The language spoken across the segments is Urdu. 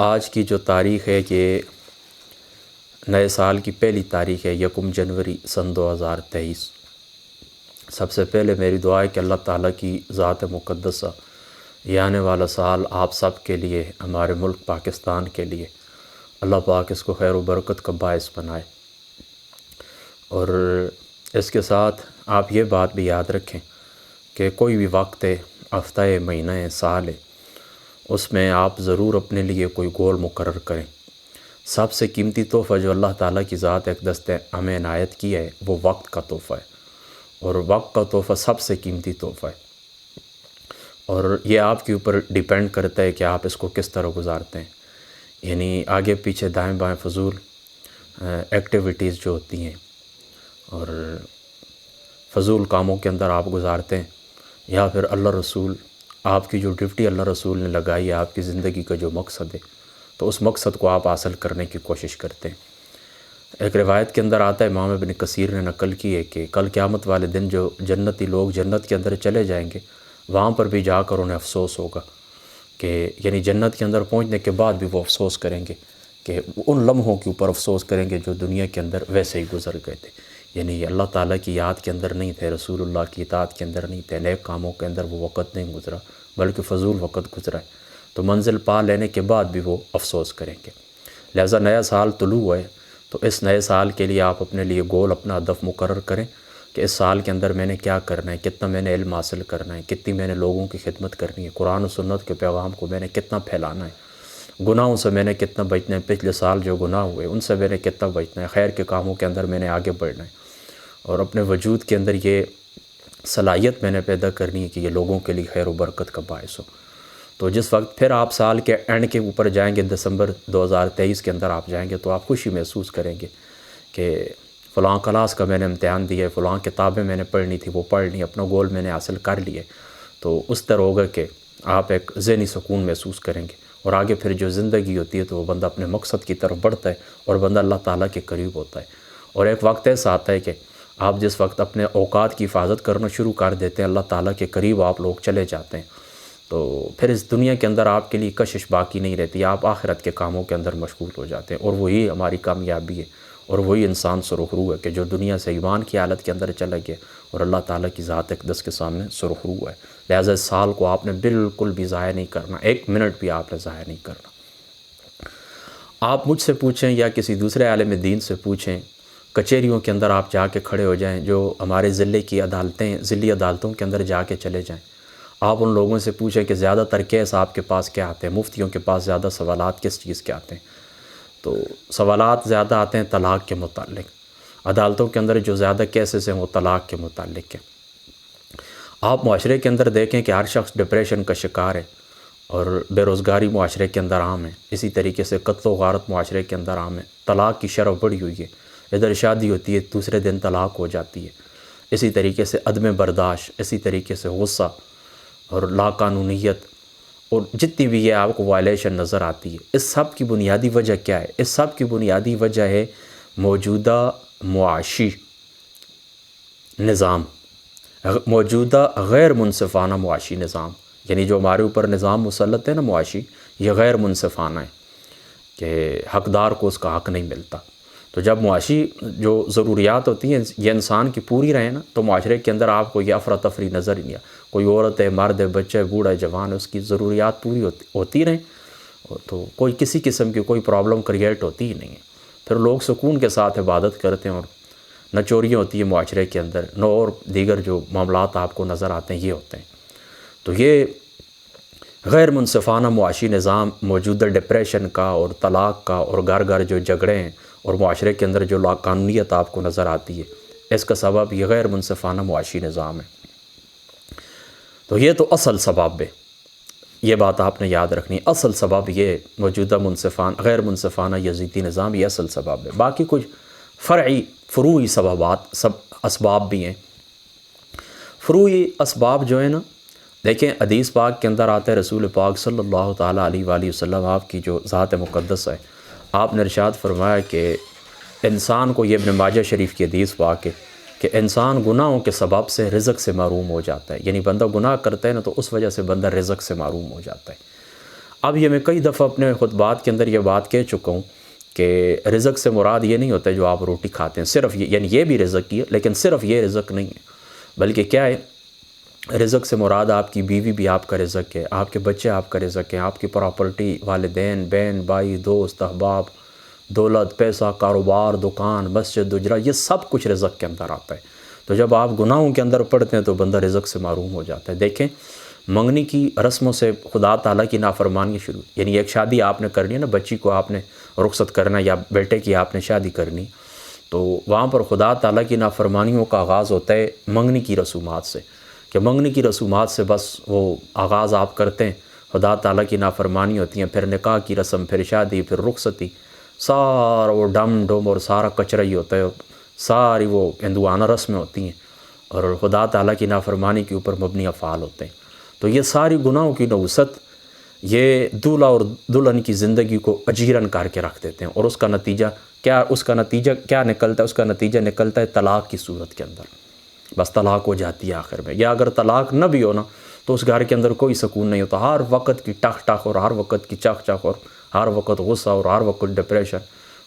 آج کی جو تاریخ ہے یہ نئے سال کی پہلی تاریخ ہے، 1 جنوری سن 2023۔ سب سے پہلے میری دعا ہے کہ اللہ تعالیٰ کی ذات مقدسہ یہ آنے والا سال آپ سب کے لیے، ہمارے ملک پاکستان کے لیے اللہ پاک اس کو خیر و برکت کا باعث بنائے۔ اور اس کے ساتھ آپ یہ بات بھی یاد رکھیں کہ کوئی بھی وقت ہے، ہفتہ ہے، مہینہ ہے، سال ہے، اس میں آپ ضرور اپنے لیے کوئی گول مقرر کریں۔ سب سے قیمتی تحفہ جو اللہ تعالیٰ کی ذات ایک دست ہمیں عنایت کی ہے وہ وقت کا تحفہ ہے، اور وقت کا تحفہ سب سے قیمتی تحفہ ہے، اور یہ آپ کے اوپر ڈیپینڈ کرتا ہے کہ آپ اس کو کس طرح گزارتے ہیں۔ یعنی آگے پیچھے دائیں بائیں فضول ایکٹیویٹیز جو ہوتی ہیں اور فضول کاموں کے اندر آپ گزارتے ہیں، یا پھر اللہ رسول آپ کی جو ڈیوٹی اللہ رسول نے لگائی ہے، آپ کی زندگی کا جو مقصد ہے، تو اس مقصد کو آپ حاصل کرنے کی کوشش کرتے ہیں۔ ایک روایت کے اندر آتا ہے، امام ابن کثیر نے نقل کی ہے کہ کل قیامت والے دن جو جنتی لوگ جنت کے اندر چلے جائیں گے، وہاں پر بھی جا کر انہیں افسوس ہوگا کہ یعنی جنت کے اندر پہنچنے کے بعد بھی وہ افسوس کریں گے کہ ان لمحوں کے اوپر افسوس کریں گے جو دنیا کے اندر ویسے ہی گزر گئے تھے۔ یعنی اللہ تعالیٰ کی یاد کے اندر نہیں تھے، رسول اللہ کی اطاعت کے اندر نہیں تھے، نیک کاموں کے اندر وہ وقت نہیں گزرا بلکہ فضول وقت گزرا ہے، تو منزل پا لینے کے بعد بھی وہ افسوس کریں گے۔ لہٰذا نیا سال طلوع ہے، تو اس نئے سال کے لیے آپ اپنے لیے گول، اپنا ہدف مقرر کریں کہ اس سال کے اندر میں نے کیا کرنا ہے، کتنا میں نے علم حاصل کرنا ہے، کتنی میں نے لوگوں کی خدمت کرنی ہے، قرآن و سنت کے پیغام کو میں نے کتنا پھیلانا ہے، گناہوں سے میں نے کتنا بچنا ہے، پچھلے سال جو گناہ ہوئے ان سے میں نے کتنا بچنا ہے، خیر کے کاموں کے اندر میں نے آگے بڑھنا ہے، اور اپنے وجود کے اندر یہ صلاحیت میں نے پیدا کرنی ہے کہ یہ لوگوں کے لیے خیر و برکت کا باعث ہو۔ تو جس وقت پھر آپ سال کے اینڈ کے اوپر جائیں گے، دسمبر 2023 کے اندر آپ جائیں گے، تو آپ خوشی محسوس کریں گے کہ فلاں کلاس کا میں نے امتحان دیا ہے، فلاں کتابیں میں نے پڑھنی تھی وہ پڑھ لی، اپنا گول میں نے حاصل کر لیے۔ تو اس طرح ہوگا کہ آپ ایک ذہنی سکون محسوس کریں گے، اور آگے پھر جو زندگی ہوتی ہے تو وہ بندہ اپنے مقصد کی طرف بڑھتا ہے اور بندہ اللہ تعالیٰ کے قریب ہوتا ہے۔ اور ایک وقت ایسا آتا ہے کہ آپ جس وقت اپنے اوقات کی حفاظت کرنا شروع کر دیتے ہیں، اللہ تعالیٰ کے قریب آپ لوگ چلے جاتے ہیں، تو پھر اس دنیا کے اندر آپ کے لیے کشش باقی نہیں رہتی، آپ آخرت کے کاموں کے اندر مشغول ہو جاتے ہیں، اور وہی ہماری کامیابی ہے، اور وہی انسان سرخرو ہے کہ جو دنیا سے ایمان کی حالت کے اندر چلا گیا اور اللہ تعالیٰ کی ذات اقدس کے سامنے سرخرو ہے۔ لہٰذا اس سال کو آپ نے بالکل بھی ضائع نہیں کرنا، 1 منٹ بھی آپ نے ضائع نہیں کرنا۔ آپ مجھ سے پوچھیں یا کسی دوسرے عالم دین سے پوچھیں، کچہریوں کے اندر آپ جا کے کھڑے ہو جائیں، جو ہمارے ضلع کی عدالتیں، ضلعی عدالتوں کے اندر جا کے چلے جائیں، آپ ان لوگوں سے پوچھیں کہ زیادہ تر کیس آپ کے پاس کیا آتے ہیں، مفتیوں کے پاس زیادہ سوالات کس چیز کے آتے ہیں؟ تو سوالات زیادہ آتے ہیں طلاق کے متعلق، عدالتوں کے اندر جو زیادہ کیسز ہیں وہ طلاق کے متعلق ہیں۔ آپ معاشرے کے اندر دیکھیں کہ ہر شخص ڈپریشن کا شکار ہے، اور بے روزگاری معاشرے کے اندر عام ہے، اسی طریقے سے قتل و غارت معاشرے کے اندر عام ہے، طلاق کی شرح بڑھی ہوئی ہے، ادھر شادی ہوتی ہے دوسرے دن طلاق ہو جاتی ہے، اسی طریقے سے عدم برداشت، اسی طریقے سے غصہ اور لاقانونیت، اور جتنی بھی یہ آپ کو وائلیشن نظر آتی ہے، اس سب کی بنیادی وجہ کیا ہے؟ اس سب کی بنیادی وجہ ہے موجودہ معاشی نظام، موجودہ غیر منصفانہ معاشی نظام، یعنی جو ہمارے اوپر نظام مسلط ہے نا معاشی، یہ غیر منصفانہ ہے کہ حقدار کو اس کا حق نہیں ملتا۔ تو جب معاشی جو ضروریات ہوتی ہیں یہ انسان کی پوری رہیں نا، تو معاشرے کے اندر آپ کو یہ افراتفری نظر ہی نہیں آ، کوئی عورت ہے، مرد ہے، بچہ ہے، بوڑھا ہے، جوان ہے، اس کی ضروریات پوری ہوتی رہیں، تو کوئی کسی قسم کی کوئی پرابلم کریٹ ہوتی ہی نہیں ہے، پھر لوگ سکون کے ساتھ عبادت کرتے ہیں، اور نہ چوریاں ہوتی ہیں معاشرے کے اندر، نہ اور دیگر جو معاملات آپ کو نظر آتے ہیں یہ ہوتے ہیں۔ تو یہ غیر منصفانہ معاشی نظام موجودہ ڈپریشن کا اور طلاق کا اور گھر گھر جو جھگڑے ہیں اور معاشرے کے اندر جو لاقانونیت آپ کو نظر آتی ہے، اس کا سبب یہ غیر منصفانہ معاشی نظام ہے۔ تو یہ تو اصل سبب ہے، یہ بات آپ نے یاد رکھنی، اصل سبب یہ موجودہ غیر منصفانہ یزیدی نظام، یہ اصل سبب ہے۔ باقی کچھ فروعی اسباب بھی ہیں۔ فروعی اسباب جو ہیں نا، دیکھیں حدیث پاک کے اندر آتا ہے، رسول پاک صلی اللہ تعالیٰ علیہ وآلہ وسلم آپ کی جو ذات مقدس ہے، آپ نے ارشاد فرمایا کہ انسان کو، یہ ابن ماجہ شریف کی حدیث پاک ہے کہ انسان گناہوں کے سبب سے رزق سے محروم ہو جاتا ہے، یعنی بندہ گناہ کرتا ہے نا تو اس وجہ سے بندہ رزق سے محروم ہو جاتا ہے۔ اب یہ میں کئی دفعہ اپنے خطبات کے اندر یہ بات کہہ چکا ہوں کہ رزق سے مراد یہ نہیں ہوتا ہے جو آپ روٹی کھاتے ہیں، صرف یہ، یعنی یہ بھی رزق ہی ہے لیکن صرف یہ رزق نہیں ہے، بلکہ کیا ہے، رزق سے مراد آپ کی بیوی بھی آپ کا رزق ہے، آپ کے بچے آپ کا رزق ہیں، آپ کی پراپرٹی، والدین، بہن، بھائی، دوست، احباب، دولت، پیسہ، کاروبار، دکان، مسجد، اجرا، یہ سب کچھ رزق کے اندر آتا ہے۔ تو جب آپ گناہوں کے اندر پڑتے ہیں تو بندہ رزق سے محروم ہو جاتا ہے۔ دیکھیں، منگنی کی رسموں سے خدا تعالیٰ کی نافرمانی شروع، یعنی ایک شادی آپ نے کرنی ہے نا، بچی کو آپ نے رخصت کرنا یا بیٹے کی آپ نے شادی کرنی، تو وہاں پر خدا تعالیٰ کی نافرمانیوں کا آغاز ہوتا ہے منگنی کی رسومات سے، کہ منگنی کی رسومات سے بس وہ آغاز آپ کرتے ہیں، خدا تعالیٰ کی نافرمانی ہوتی ہیں، پھر نکاح کی رسم، پھر شادی، پھر رخصتی، سارا وہ ڈم ڈم اور سارا کچرا ہی ہوتا ہے، ساری وہ ہندوانہ رسمیں ہوتی ہیں اور خدا تعالیٰ کی نافرمانی کے اوپر مبنی افعال ہوتے ہیں۔ تو یہ ساری گناہوں کی نوست یہ دولہا اور دلہن کی زندگی کو اجیرن کر کے رکھ دیتے ہیں، اور اس کا نتیجہ کیا نکلتا ہے؟ اس کا نتیجہ نکلتا ہے طلاق کی صورت کے اندر، بس طلاق ہو جاتی ہے آخر میں، یا اگر طلاق نہ بھی ہونا تو اس گھر کے اندر کوئی سکون نہیں ہوتا، ہر وقت کی ٹک ٹک اور ہر وقت کی چک چک اور ہر وقت غصہ اور ہر وقت ڈپریشن،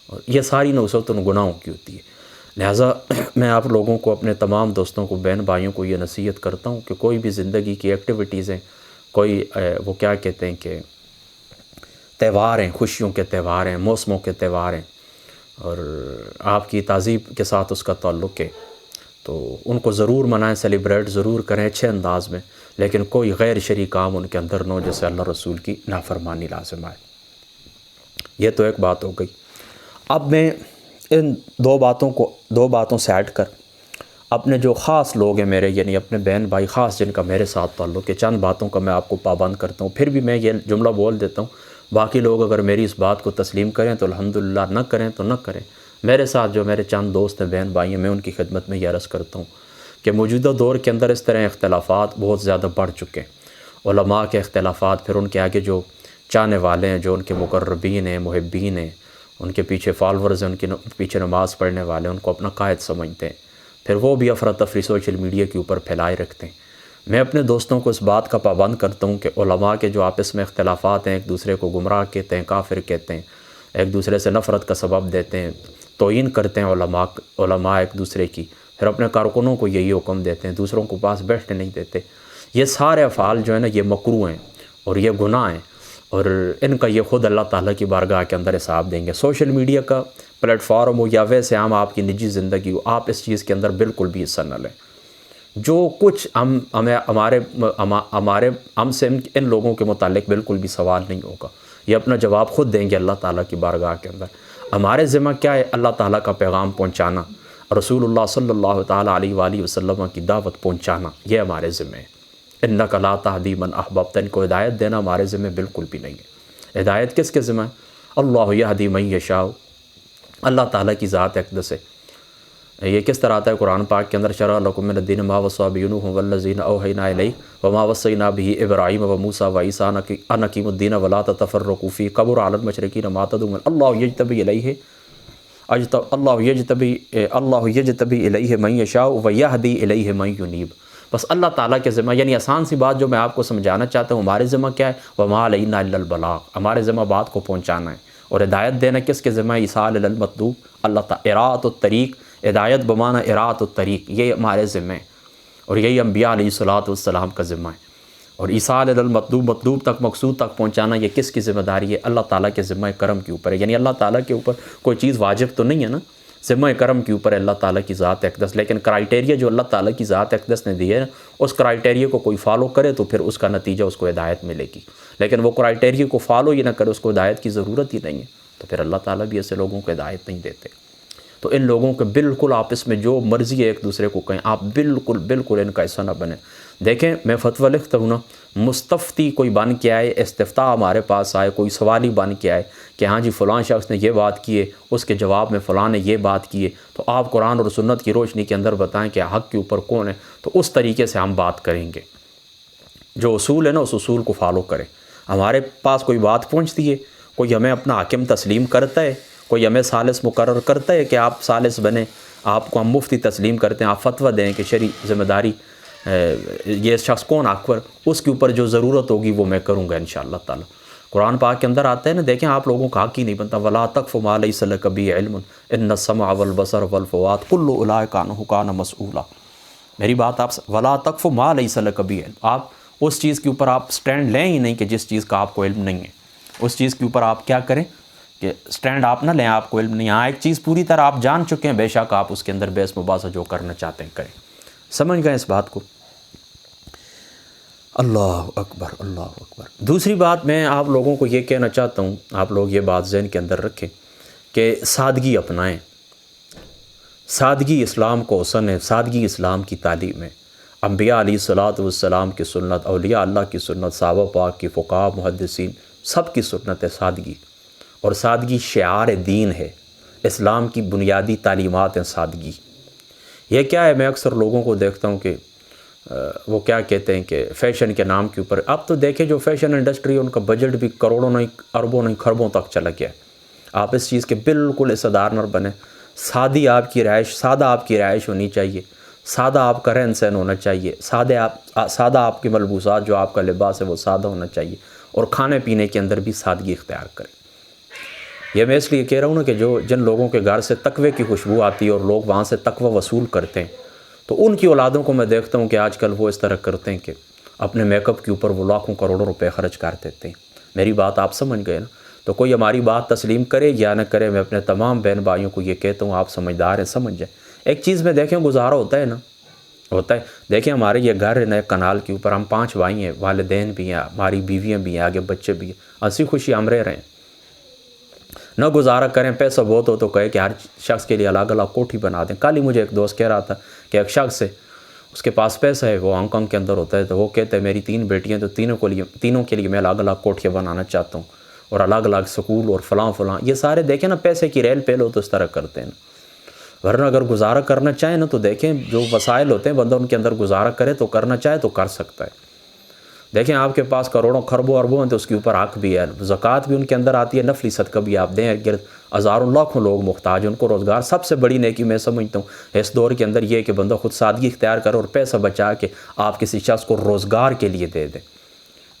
اور یہ ساری نوست ان گناہوں کی ہوتی ہے۔ لہٰذا میں آپ لوگوں کو، اپنے تمام دوستوں کو، بہن بھائیوں کو یہ نصیحت کرتا ہوں کہ کوئی بھی زندگی کی ایکٹیویٹیز ہیں، کوئی وہ کیا کہتے ہیں کہ تہوار ہیں، خوشیوں کے تہوار ہیں، موسموں کے تہوار ہیں، اور آپ کی تہذیب کے ساتھ اس کا تعلق ہے، تو ان کو ضرور منائیں، سیلیبریٹ ضرور کریں اچھے انداز میں، لیکن کوئی غیر شرعی کام ان کے اندر نہ ہو جیسے اللہ رسول کی نافرمانی لازم آئے۔ یہ تو ایک بات ہو گئی۔ اب میں ان دو باتوں سے ہٹ کر اپنے جو خاص لوگ ہیں میرے، یعنی اپنے بہن بھائی خاص جن کا میرے ساتھ تعلق ہے، چند باتوں کا میں آپ کو پابند کرتا ہوں۔ پھر بھی میں یہ جملہ بول دیتا ہوں، باقی لوگ اگر میری اس بات کو تسلیم کریں تو الحمدللہ، نہ کریں تو نہ کریں۔ میرے ساتھ جو میرے چند دوست ہیں، بہن بھائی ہیں، میں ان کی خدمت میں یہ عرض کرتا ہوں کہ موجودہ دور کے اندر اس طرح اختلافات بہت زیادہ بڑھ چکے ہیں۔ علماء کے اختلافات، پھر ان کے آگے جو چاہنے والے ہیں، جو ان کے مقربین ہیں، محبین ہیں، ان کے پیچھے فالورز ہیں، ان کے پیچھے نماز پڑھنے والے، ان کو اپنا قائد سمجھتے ہیں، پھر وہ بھی افراتفری سوشل میڈیا کے اوپر پھیلائے رکھتے ہیں۔ میں اپنے دوستوں کو اس بات کا پابند کرتا ہوں کہ علماء کے جو آپس میں اختلافات ہیں، ایک دوسرے کو گمراہ کہتے ہیں، کافر کہتے ہیں، ایک دوسرے سے نفرت کا سبب دیتے ہیں، توہین کرتے ہیں علماء ایک دوسرے کی، پھر اپنے کارکنوں کو یہی حکم دیتے ہیں، دوسروں کو پاس بیٹھنے نہیں دیتے، یہ سارے افعال جو ہیں نا، یہ مکروہ ہیں اور یہ گناہ ہیں، اور ان کا یہ خود اللہ تعالیٰ کی بارگاہ کے اندر حساب دیں گے۔ سوشل میڈیا کا پلیٹ فارم ہو یا ویسے عام آپ کی نجی زندگی ہو، آپ اس چیز کے اندر بالکل بھی حصہ نہ لیں۔ جو کچھ ہم سے ان لوگوں کے متعلق بالکل بھی سوال نہیں ہوگا، یہ اپنا جواب خود دیں گے اللہ تعالیٰ کی بارگاہ کے اندر۔ ہمارے ذمہ کیا ہے؟ اللہ تعالیٰ کا پیغام پہنچانا، رسول اللہ صلی اللہ تعالیٰ علیہ وآلہ وسلم کی دعوت پہنچانا، یہ ہمارے ذمہ ہے۔ انک لا تہدی من احببت، ان کو ہدایت دینا ہمارے ذمہ بالکل بھی نہیں ہے۔ ہدایت کس کے ذمہ ہے؟ اللہ یہدی من یشاء، اللہ تعالیٰ کی ذات اقدس ہے۔ یہ کس طرح آتا ہے قرآن پاک کے اندر؟ شرع لکم من الدین ما وصی بہ نوح والذین اوحینا الیک وما وصینا بہ ابراہیم وموسیٰ وعیسیٰ ان اقیموا الدین ولا تتفرقوا فیہ کبر علی المشرکین ما تدعون اللہ یجتبی الیہ من یشاء ویہدی الیہ من ینیب۔ بس اللہ تعالیٰ کے ذمہ، یعنی آسان سی بات جو میں آپ کو سمجھانا چاہتا ہوں، ہمارے ذمہ کیا ہے؟ وما علینا الا البلاغ، ہمارے ذمہ بات کو پہنچانا ہے، اور ہدایت دینا کس کے ذمہ ہے؟ ایصال المطلوب، اللہ تعالیٰ، اراۃ الطریق، ہدایت بمعنی اراۃ الطریق، یہ ہمارے ذمہ ہے، اور یہی انبیاء علیہ الصلوۃ والسلام کا ذمہ ہے۔ اور ایصال المطلوب، مطلوب تک، مقصود تک پہنچانا، یہ کس کی ذمہ داری ہے؟ اللہ تعالیٰ کے ذمہ کرم کے اوپر ہے، یعنی اللہ تعالیٰ کے اوپر کوئی چیز واجب تو نہیں ہے نا، ذمہ کرم کے اوپر ہے اللہ تعالیٰ کی ذات اقدس، لیکن کرائٹیریا جو اللہ تعالیٰ کی ذات اقدس نے دی ہے، اس کرائٹیریا کو کوئی فالو کرے تو پھر اس کا نتیجہ اس کو ہدایت ملے گی، لیکن وہ کرائٹیریا کو فالو ہی نہ کرے، اس کو ہدایت کی ضرورت ہی نہیں ہے، تو پھر اللہ تعالیٰ بھی ایسے لوگوں کو ہدایت نہیں دیتے۔ تو ان لوگوں کے بالکل آپس میں جو مرضی ہے ایک دوسرے کو کہیں، آپ بالکل ان کا حصہ نہ بنیں۔ دیکھیں، میں فتویٰ لکھتا ہوں نا، مستفتی کوئی بن کے آئے، استفتاء ہمارے پاس آئے، کوئی سوالی بن کے آئے کہ ہاں جی فلاں شخص نے یہ بات کی ہے، اس کے جواب میں فلاں نے یہ بات کی ہے، تو آپ قرآن اور سنت کی روشنی کے اندر بتائیں کہ حق کے اوپر کون ہے، تو اس طریقے سے ہم بات کریں گے۔ جو اصول ہے نا، اس اصول کو فالو کریں۔ ہمارے پاس کوئی بات پہنچتی ہے، کوئی ہمیں اپنا حاکم تسلیم کرتا ہے، کوئی ہمیں ثالث مقرر کرتا ہے کہ آپ ثالث بنیں، آپ کو ہم مفتی تسلیم کرتے ہیں، آپ فتویٰ دیں کہ شرعی ذمہ داری یہ شخص کون اکبر، اس کے اوپر جو ضرورت ہوگی وہ میں کروں گا انشاءاللہ تعالی۔ قرآن پاک کے اندر آتا ہے نا، دیکھیں آپ لوگوں کا حق ہی نہیں بنتا، ولا تقف ما لیس لک بہ علم ان السمع والبصر والفؤاد کل اولئک عنہ کان مسئولا۔ میری بات آپ ولا تقف ما لیس لک بہ علم، آپ اس چیز کے اوپر آپ سٹینڈ لیں ہی نہیں کہ جس چیز کا آپ کو علم نہیں ہے، اس چیز کے اوپر آپ کیا کریں کہ سٹینڈ آپ نہ لیں، آپ کو علم نہیں۔ ہاں ایک چیز پوری طرح آپ جان چکے ہیں، بے شک آپ اس کے اندر بحث مباحثہ جو کرنا چاہتے ہیں کریں۔ سمجھ گئے اس بات کو؟ اللہ اکبر اللہ اکبر۔ دوسری بات میں آپ لوگوں کو یہ کہنا چاہتا ہوں، آپ لوگ یہ بات ذہن کے اندر رکھیں کہ سادگی اپنائیں۔ سادگی اسلام کو حسن ہے، سادگی اسلام کی تعلیم ہے۔ انبیاء علیہ الصلوۃ والسلام کی سنت، اولیاء اللہ کی سنت، صحابہ پاک کی، فقہاء، محدثین، سب کی سنت ہے سادگی، اور سادگی شعار دین ہے، اسلام کی بنیادی تعلیمات ہیں سادگی۔ یہ کیا ہے، میں اکثر لوگوں کو دیکھتا ہوں کہ وہ کیا کہتے ہیں کہ فیشن کے نام کے اوپر، اب تو دیکھیں جو فیشن انڈسٹری ان کا بجٹ بھی کروڑوں نہیں، اربوں نہیں، خربوں تک چلا گیا ہے۔ آپ اس چیز کے بالکل حصدار نہ بنیں۔ سادہ آپ کی رہائش ہونی چاہیے، سادہ آپ کا رہن سہن ہونا چاہیے، سادہ آپ کے ملبوسات، جو آپ کا لباس ہے وہ سادہ ہونا چاہیے، اور کھانے پینے کے اندر بھی سادگی اختیار کریں۔ یہ میں اس لیے کہہ رہا ہوں نا کہ جن لوگوں کے گھر سے تقوی کی خوشبو آتی ہے اور لوگ وہاں سے تقوی وصول کرتے ہیں، تو ان کی اولادوں کو میں دیکھتا ہوں کہ آج کل وہ اس طرح کرتے ہیں کہ اپنے میک اپ کے اوپر وہ لاکھوں کروڑوں روپے خرچ کر دیتے ہیں۔ میری بات آپ سمجھ گئے نا؟ تو کوئی ہماری بات تسلیم کرے یا نہ کرے، میں اپنے تمام بہن بھائیوں کو یہ کہتا ہوں، آپ سمجھدار ہیں، سمجھ جائیں۔ ایک چیز میں دیکھیں، گزارا ہوتا ہے نا، ہوتا ہے۔ دیکھیں ہمارے یہ گھر ہے نئے کنال کے اوپر، ہم 5 بھائی ہیں، والدین بھی ہیں، ہماری بیویاں بھی ہیں، آگے بچے بھی ہیں، ہنسی خوشی ہم رہ رہے ہیں۔ نہ گزارا کریں، پیسہ بہت ہو تو کہے کہ ہر شخص کے لیے الگ الگ کوٹھی بنا دیں۔ کل ہی مجھے ایک دوست کہہ رہا تھا کہ ایک شخص ہے، اس کے پاس پیسہ ہے، وہ ہانگ کانگ کے اندر ہوتا ہے، تو وہ کہتے ہیں میری 3 بیٹیاں، تو تینوں کے لیے میں الگ الگ کوٹھیاں بنانا چاہتا ہوں، اور الگ الگ سکول اور فلاں فلاں۔ یہ سارے دیکھیں نا، پیسے کی ریل پیل ہو تو اس طرح کرتے ہیں نا۔ ورنہ اگر گزارا کرنا چاہیں نا تو دیکھیں جو وسائل ہوتے ہیں، بندہ ان کے اندر گزارا کرے تو کرنا چاہے تو کر سکتا ہے۔ دیکھیں آپ کے پاس کروڑوں خربوں اربوں ہیں تو اس کے اوپر حق بھی ہے، زکوٰۃ بھی ان کے اندر آتی ہے، نفلی صدقہ بھی آپ دیں۔ گرد ہزاروں لاکھوں لوگ محتاج ہیں، ان کو روزگار۔ سب سے بڑی نیکی میں سمجھتا ہوں اس دور کے اندر یہ ہے کہ بندہ خود سادگی اختیار کرے اور پیسہ بچا کے آپ کسی شخص کو روزگار کے لیے دے دیں۔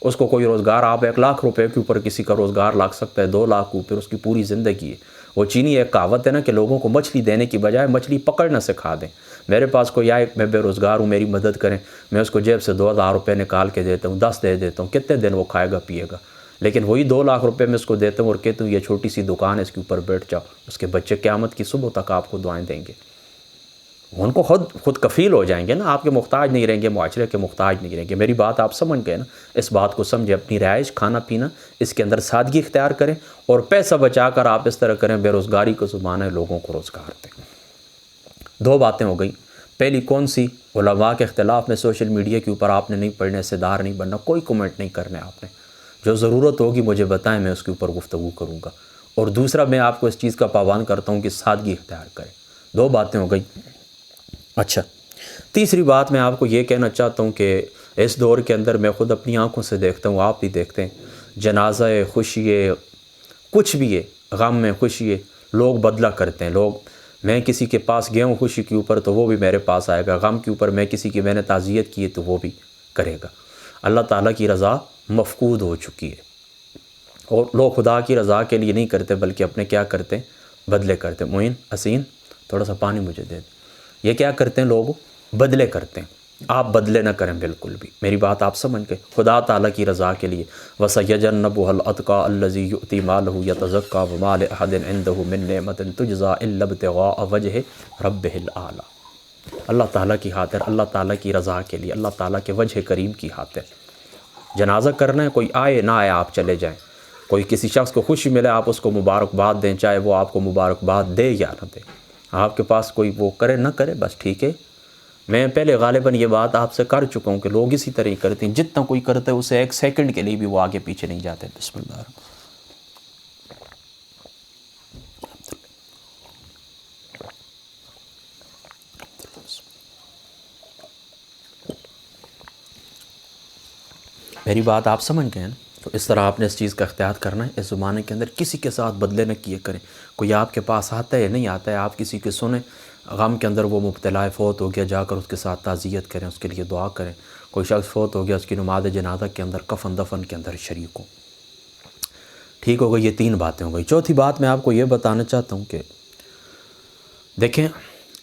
اس کو کوئی روزگار، آپ 1 لاکھ روپے کے اوپر کسی کا روزگار لگ سکتا ہے، 2 لاکھ اوپر اس کی پوری زندگی ہے۔ وہ چینی ایک کہاوت ہے نا کہ لوگوں کو مچھلی دینے کی بجائے مچھلی پکڑنا سکھا دیں۔ میرے پاس کوئی آئے، میں بے روزگار ہوں، میری مدد کریں، میں اس کو جیب سے 2000 روپے نکال کے دیتا ہوں، 10 دے دیتا ہوں، کتنے دن وہ کھائے گا پیے گا؟ لیکن وہی 2 لاکھ روپے میں اس کو دیتا ہوں اور کہتا ہوں یہ چھوٹی سی دکان ہے، اس کے اوپر بیٹھ جاؤ، اس کے بچے قیامت کی صبح تک آپ کو دعائیں دیں گے، ان کو خود کفیل ہو جائیں گے نا، آپ کے محتاج نہیں رہیں گے، معاشرے کے محتاج نہیں رہیں گے۔ میری بات آپ سمجھ گئے نا؟ اس بات کو سمجھیں، اپنی رہائش، کھانا پینا، اس کے اندر سادگی اختیار کریں، اور پیسہ بچا کر آپ اس طرح کریں، بے روزگاری کو زمانہ ہے، لوگوں کو روزگار دیں۔ 2 باتیں ہو گئیں۔ پہلی کون سی؟ علماء کے اختلاف میں سوشل میڈیا کے اوپر آپ نے نہیں پڑھنے، حصے دار نہیں بننا، کوئی کمنٹ نہیں کرنے آپ نے، جو ضرورت ہوگی مجھے بتائیں، میں اس کے اوپر گفتگو کروں گا۔ اور دوسرا، میں آپ کو اس چیز کا پابند کرتا ہوں کہ سادگی اختیار کریں۔ 2 باتیں ہو گئی۔ اچھا، تیسری بات میں آپ کو یہ کہنا چاہتا ہوں کہ اس دور کے اندر میں خود اپنی آنکھوں سے دیکھتا ہوں، آپ بھی دیکھتے ہیں، جنازہ ہے، خوشی ہے، کچھ بھی ہے، غم میں، خوشی ہے، لوگ بدلہ کرتے ہیں۔ میں کسی کے پاس گیا ہوں خوشی کے اوپر تو وہ بھی میرے پاس آئے گا، غم کے اوپر میں کسی کی میں نے تعزیت کی ہے تو وہ بھی کرے گا۔ اللہ تعالیٰ کی رضا مفقود ہو چکی ہے، اور لوگ خدا کی رضا کے لیے نہیں کرتے بلکہ اپنے کیا کرتے ہیں؟ بدلے کرتے ہیں۔ معین، حسین، تھوڑا سا پانی مجھے دے دیں۔ یہ کیا کرتے ہیں لوگ؟ بدلے کرتے ہیں۔ آپ بدلے نہ کریں بالکل بھی، میری بات آپ سمجھ گئے؟ خدا تعالیٰ کی رضا کے لیے، وَسَيَجَنَّبُهَا الْأَتْقَى الَّذِي يُؤْتِي مَالَهُ يَتَزَكَّى وَمَا لِأَحَدٍ عِندَهُ مِن نِّعْمَةٍ تُجْزَىٰ إِلَّا ابْتِغَاءَ وَجْهِ رَبِّهِ الْأَعْلَىٰ۔ اللہ تعالیٰ کی خاطر، اللہ تعالیٰ کی رضا کے لیے، اللہ تعالیٰ کے وجہ کریم کی خاطر جنازہ کرنا ہے۔ کوئی آئے نہ آئے آپ چلے جائیں، کوئی کسی شخص کو خوشی ملے آپ اس کو مبارکباد دیں، چاہے وہ آپ کو مبارکباد دے یا نہ دے۔ آپ کے پاس کوئی وہ کرے نہ کرے، بس ٹھیک ہے۔ میں پہلے غالباً یہ بات آپ سے کر چکا ہوں کہ لوگ اسی طرح ہی کرتے ہیں، جتنا کوئی کرتا ہے اسے 1 سیکنڈ کے لیے بھی وہ آگے پیچھے نہیں جاتے۔ بسم اللہ الرحمن الرحیم۔ میری بات آپ سمجھ گئے نا؟ تو اس طرح آپ نے اس چیز کا احتیاط کرنا ہے۔ اس زمانے کے اندر کسی کے ساتھ بدلے نہ کیے کریں۔ کوئی آپ کے پاس آتا ہے یا نہیں آتا ہے، آپ کسی کے سنیں، غم کے اندر وہ مبتلا ہے، فوت ہو گیا، جا کر اس کے ساتھ تعزیت کریں، اس کے لیے دعا کریں۔ کوئی شخص فوت ہو گیا، اس کی نماز جنازہ کے اندر، کفن دفن کے اندر شریک ہوں۔ ٹھیک ہو گئی، یہ 3 باتیں ہو گئی۔ چوتھی بات میں آپ کو یہ بتانا چاہتا ہوں کہ دیکھیں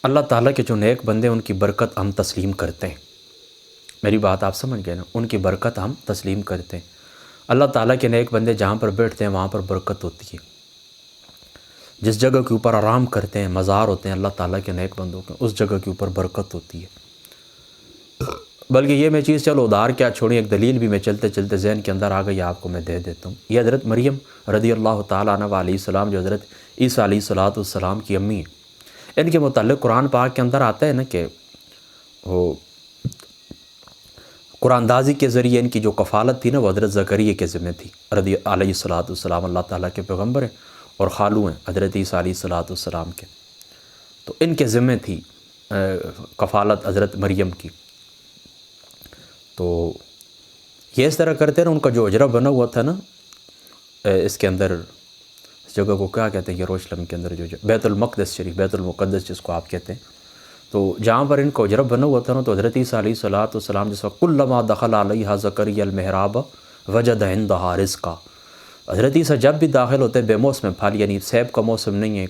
اللہ تعالیٰ کے جو نیک بندے ان کی برکت ہم تسلیم کرتے ہیں، میری بات آپ سمجھ گئے نا، ان کی برکت ہم تسلیم کرتے ہیں۔ اللہ تعالیٰ کے نیک بندے جہاں پر بیٹھتے ہیں وہاں پر برکت ہوتی ہے، جس جگہ کے اوپر آرام کرتے ہیں، مزار ہوتے ہیں اللہ تعالیٰ کے نیک بندوں کے، اس جگہ کے اوپر برکت ہوتی ہے۔ بلکہ یہ میں چیز چلو ادھار کیا چھوڑیں، ایک دلیل بھی میں چلتے چلتے ذہن کے اندر آ گئی، آپ کو میں دے دیتا ہوں۔ یہ حضرت مریم رضی اللہ تعالیٰ عنہ علیہ السلام جو حضرت عیسیٰ علیہ السلام کی امی ہیں، ان کے متعلق قرآن پاک کے اندر آتا ہے نا کہ وہ قرآن دازی کے ذریعے ان کی جو کفالت تھی نا وہ حضرت زکریا کے ذمہ تھی رضی علیہ السلام، اللہ تعالیٰ کے پیغمبر ہیں اور خالو ہیں حضرت عیسیٰ علیہ السلام کے، تو ان کے ذمہ تھی کفالت حضرت مریم کی۔ تو یہ اس طرح کرتے نا، ان کا جو اجرہ بنا ہوا تھا نا اس کے اندر، اس جگہ کو کیا کہتے ہیں یروشلم کے اندر، جو بیت المقدس شریف، بیت المقدس جس کو آپ کہتے ہیں، تو جہاں پر ان کا اجرہ بنا ہوا تھا نا، تو حضرت عیسیٰ علیہ السلام جس وقت کلما دخل علیہا زکریا المحراب وجد عندہا رزقا، حضرت عیسیٰ جب بھی داخل ہوتے بے موسم پھل، یعنی سیب کا موسم نہیں ہے،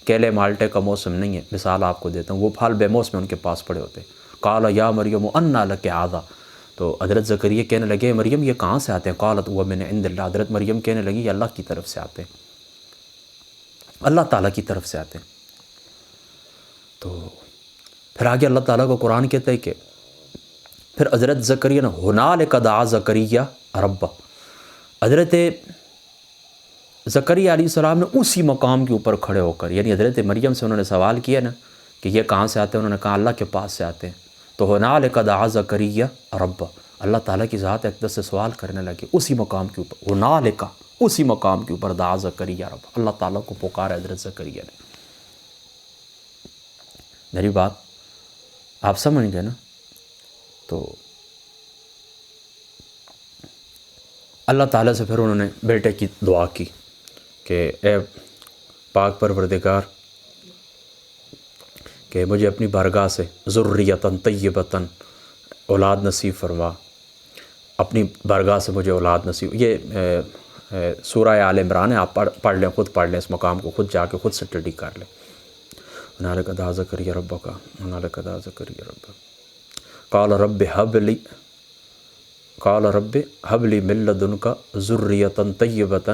کیلے مالٹے کا موسم نہیں ہے، مثال آپ کو دیتا ہوں، وہ پھل بے موسم ان کے پاس پڑے ہوتے، قال یا مریم انا لک ھذا، تو حضرت زکریا کہنے لگے مریم یہ کہاں سے آتے ہیں، قالت وہ من عند اللہ، حضرت مریم کہنے لگی یہ اللہ کی طرف سے آتے ہیں، اللہ تعالیٰ کی طرف سے آتے ہیں۔ تو پھر آگے اللہ تعالیٰ کو قرآن کہتا ہے کہ پھر حضرت زکریا نے ہنالک دعا زکریا ربہ، حضرت زکریا علیہ السلام نے اسی مقام کے اوپر کھڑے ہو کر، یعنی حضرت مریم سے انہوں نے سوال کیا نا کہ یہ کہاں سے آتے ہیں، انہوں نے کہا اللہ کے پاس سے آتے ہیں، تو ہنالک دعا زکریا ربہ، اللہ تعالیٰ کی ذات اقدس سے سوال کرنے لگے اسی مقام کے اوپر، ہنالک، اسی مقام کے اوپر دعا زکریا ربہ، اللہ تعالیٰ کو پکارا حضرت زکریا نے۔ میری بات آپ سمجھ گئے نا؟ تو اللہ تعالیٰ سے پھر انہوں نے بیٹے کی دعا کی کہ اے پاک پروردگار کہ مجھے اپنی بارگاہ سے ذریۃ طیبۃ اولاد نصیب فرما، اپنی بارگاہ سے مجھے اولاد نصیب۔ یہ سورہ آل عمران ہے، آپ پڑھ لیں، خود پڑھ لیں، اس مقام کو خود جا کے خود سٹڈی کر لیں۔ ہنالک دعا زکریا ربک، ہنالک دعا زکریا ربک، قال رب ہب لی من لدنک ذریۃ طیبۃ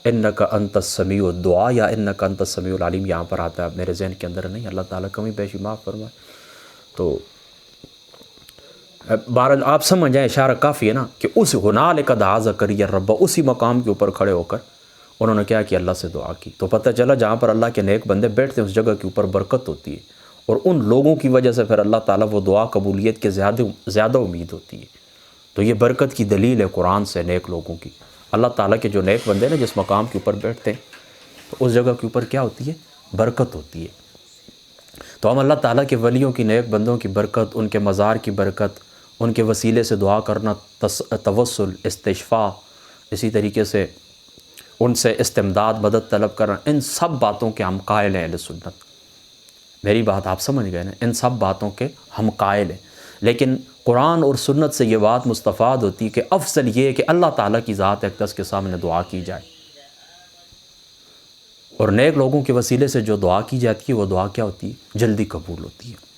انک انت السمیع الدعاء، یا انک انت السمیع العلیم یہاں پر آتا ہے، میرے ذہن کے اندر نہیں، اللہ تعالیٰ کمی بیشی معاف فرمائے۔ تو بہرحال آپ سمجھ جائیں، اشارہ کافی ہے نا کہ اس ہنالک دعا زکریا ربہ، اسی مقام کے اوپر کھڑے ہو کر انہوں نے کیا کہ اللہ سے دعا کی۔ تو پتہ چلا جہاں پر اللہ کے نیک بندے بیٹھتے ہیں اس جگہ کے اوپر برکت ہوتی ہے، اور ان لوگوں کی وجہ سے پھر اللہ تعالیٰ وہ دعا قبولیت کے زیادہ امید ہوتی ہے۔ تو یہ برکت کی دلیل ہے قرآن سے نیک لوگوں کی، اللہ تعالیٰ کے جو نیک بندے نا جس مقام کے اوپر بیٹھتے ہیں تو اس جگہ کے اوپر کیا ہوتی ہے، برکت ہوتی ہے۔ تو ہم اللہ تعالیٰ کے ولیوں کی، نیک بندوں کی برکت، ان کے مزار کی برکت، ان کے وسیلے سے دعا کرنا، توسل، استشفاء، اسی طریقے سے ان سے استمداد، مدد طلب کرنا، ان سب باتوں کے ہم قائل ہیں اہل سنت۔ میری بات آپ سمجھ گئے نا، ان سب باتوں کے ہم قائل ہیں، لیکن قرآن اور سنت سے یہ بات مستفاد ہوتی ہے کہ افضل یہ ہے کہ اللہ تعالیٰ کی ذات اقدس کے سامنے دعا کی جائے، اور نیک لوگوں کے وسیلے سے جو دعا کی جاتی ہے وہ دعا کیا ہوتی ہے، جلدی قبول ہوتی ہے۔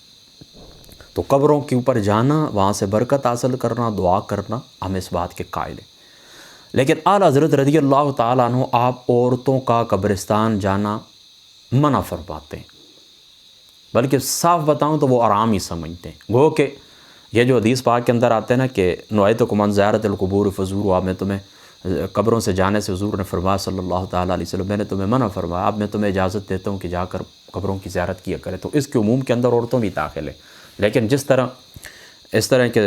تو قبروں کے اوپر جانا، وہاں سے برکت حاصل کرنا، دعا کرنا، ہم اس بات کے قائل ہیں۔ لیکن اعلیٰ حضرت رضی اللہ تعالیٰ عنہ آپ عورتوں کا قبرستان جانا منع فرماتے ہیں، بلکہ صاف بتاؤں تو وہ آرام ہی سمجھتے ہیں۔ گو کہ یہ جو حدیث پاک کے اندر آتے ہیں نا کہ نہیتکم عن زیارت القبور فزوروا، میں تمہیں قبروں سے جانے سے حضور نے فرمایا صلی اللہ تعالیٰ علیہ وسلم، میں نے تمہیں منع فرمایا، اب میں تمہیں اجازت دیتا ہوں کہ جا کر قبروں کی زیارت کیا کرے۔ تو اس کے عموم کے اندر عورتوں بھی داخل ہے، لیکن اس طرح کے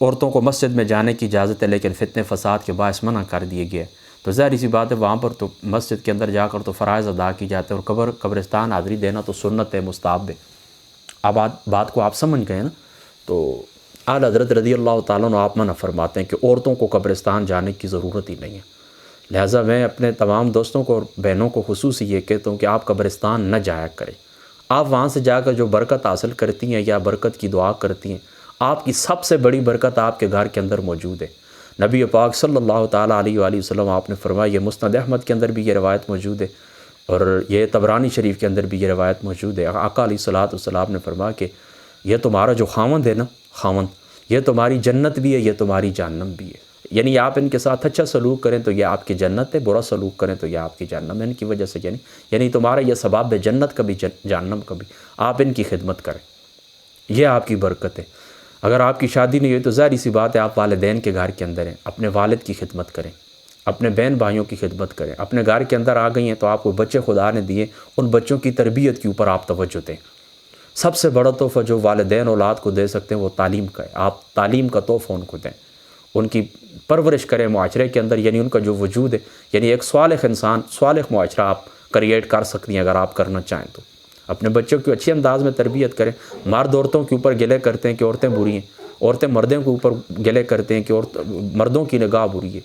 عورتوں کو مسجد میں جانے کی اجازت ہے، لیکن فتنے فساد کے باعث منع کر دیے گئے، تو ظاہر سی بات ہے وہاں پر تو مسجد کے اندر جا کر تو فرائض ادا کی جاتے ہیں، اور قبرستان حاضری دینا تو سنت ہے، مستحب ہے۔ اب بات کو آپ سمجھ گئے نا؟ تو اعلیٰ حضرت رضی اللہ تعالیٰ عنہ آپ منع فرماتے ہیں کہ عورتوں کو قبرستان جانے کی ضرورت ہی نہیں ہے۔ لہٰذا میں اپنے تمام دوستوں کو اور بہنوں کو خصوصی یہ کہتا ہوں کہ آپ قبرستان نہ جایا کریں۔ آپ وہاں سے جا کر جو برکت حاصل کرتی ہیں یا برکت کی دعا کرتی ہیں، آپ کی سب سے بڑی برکت آپ کے گھر کے اندر موجود ہے۔ نبی پاک صلی اللہ تعالیٰ علیہ وآلہ وسلم آپ نے فرمایا، یہ مسند احمد کے اندر بھی یہ روایت موجود ہے اور یہ طبرانی شریف کے اندر بھی یہ روایت موجود ہے، آقا علیہ الصلوۃ والسلام نے فرمایا کہ یہ تمہارا جو خاوند ہے نا، خاوند، یہ تمہاری جنت بھی ہے، یہ تمہاری جہنم بھی ہے۔ یعنی آپ ان کے ساتھ اچھا سلوک کریں تو یہ آپ کی جنت ہے، برا سلوک کریں تو یہ آپ کی جہنم ہے، ان کی وجہ سے یعنی تمہارا یہ سبب ہے جنت کا بھی جہنم کا بھی، آپ ان کی خدمت کریں، یہ آپ کی برکت ہے۔ اگر آپ کی شادی نہیں ہوئی تو ظاہر سی بات ہے آپ والدین کے گھر کے اندر ہیں، اپنے والد کی خدمت کریں، اپنے بہن بھائیوں کی خدمت کریں، اپنے گھر کے اندر آ گئی ہیں تو آپ کو بچے خدا نے دیے، ان بچوں کی تربیت کے اوپر آپ توجہ دیں۔ سب سے بڑا تحفہ جو والدین اولاد کو دے سکتے ہیں وہ تعلیم کا ہے، آپ تعلیم کا تحفہ ان کو دیں، ان کی پرورش کریں معاشرے کے اندر، یعنی ان کا جو وجود ہے، یعنی ایک صالح انسان، صالح معاشرہ آپ کریٹ کر سکتی ہیں اگر آپ کرنا چاہیں تو۔ اپنے بچوں کی اچھی انداز میں تربیت کریں۔ مرد عورتوں کے اوپر گلے کرتے ہیں کہ عورتیں بری ہیں، عورتیں مردوں کے اوپر گلے کرتے ہیں کہ مردوں کی نگاہ بری ہے،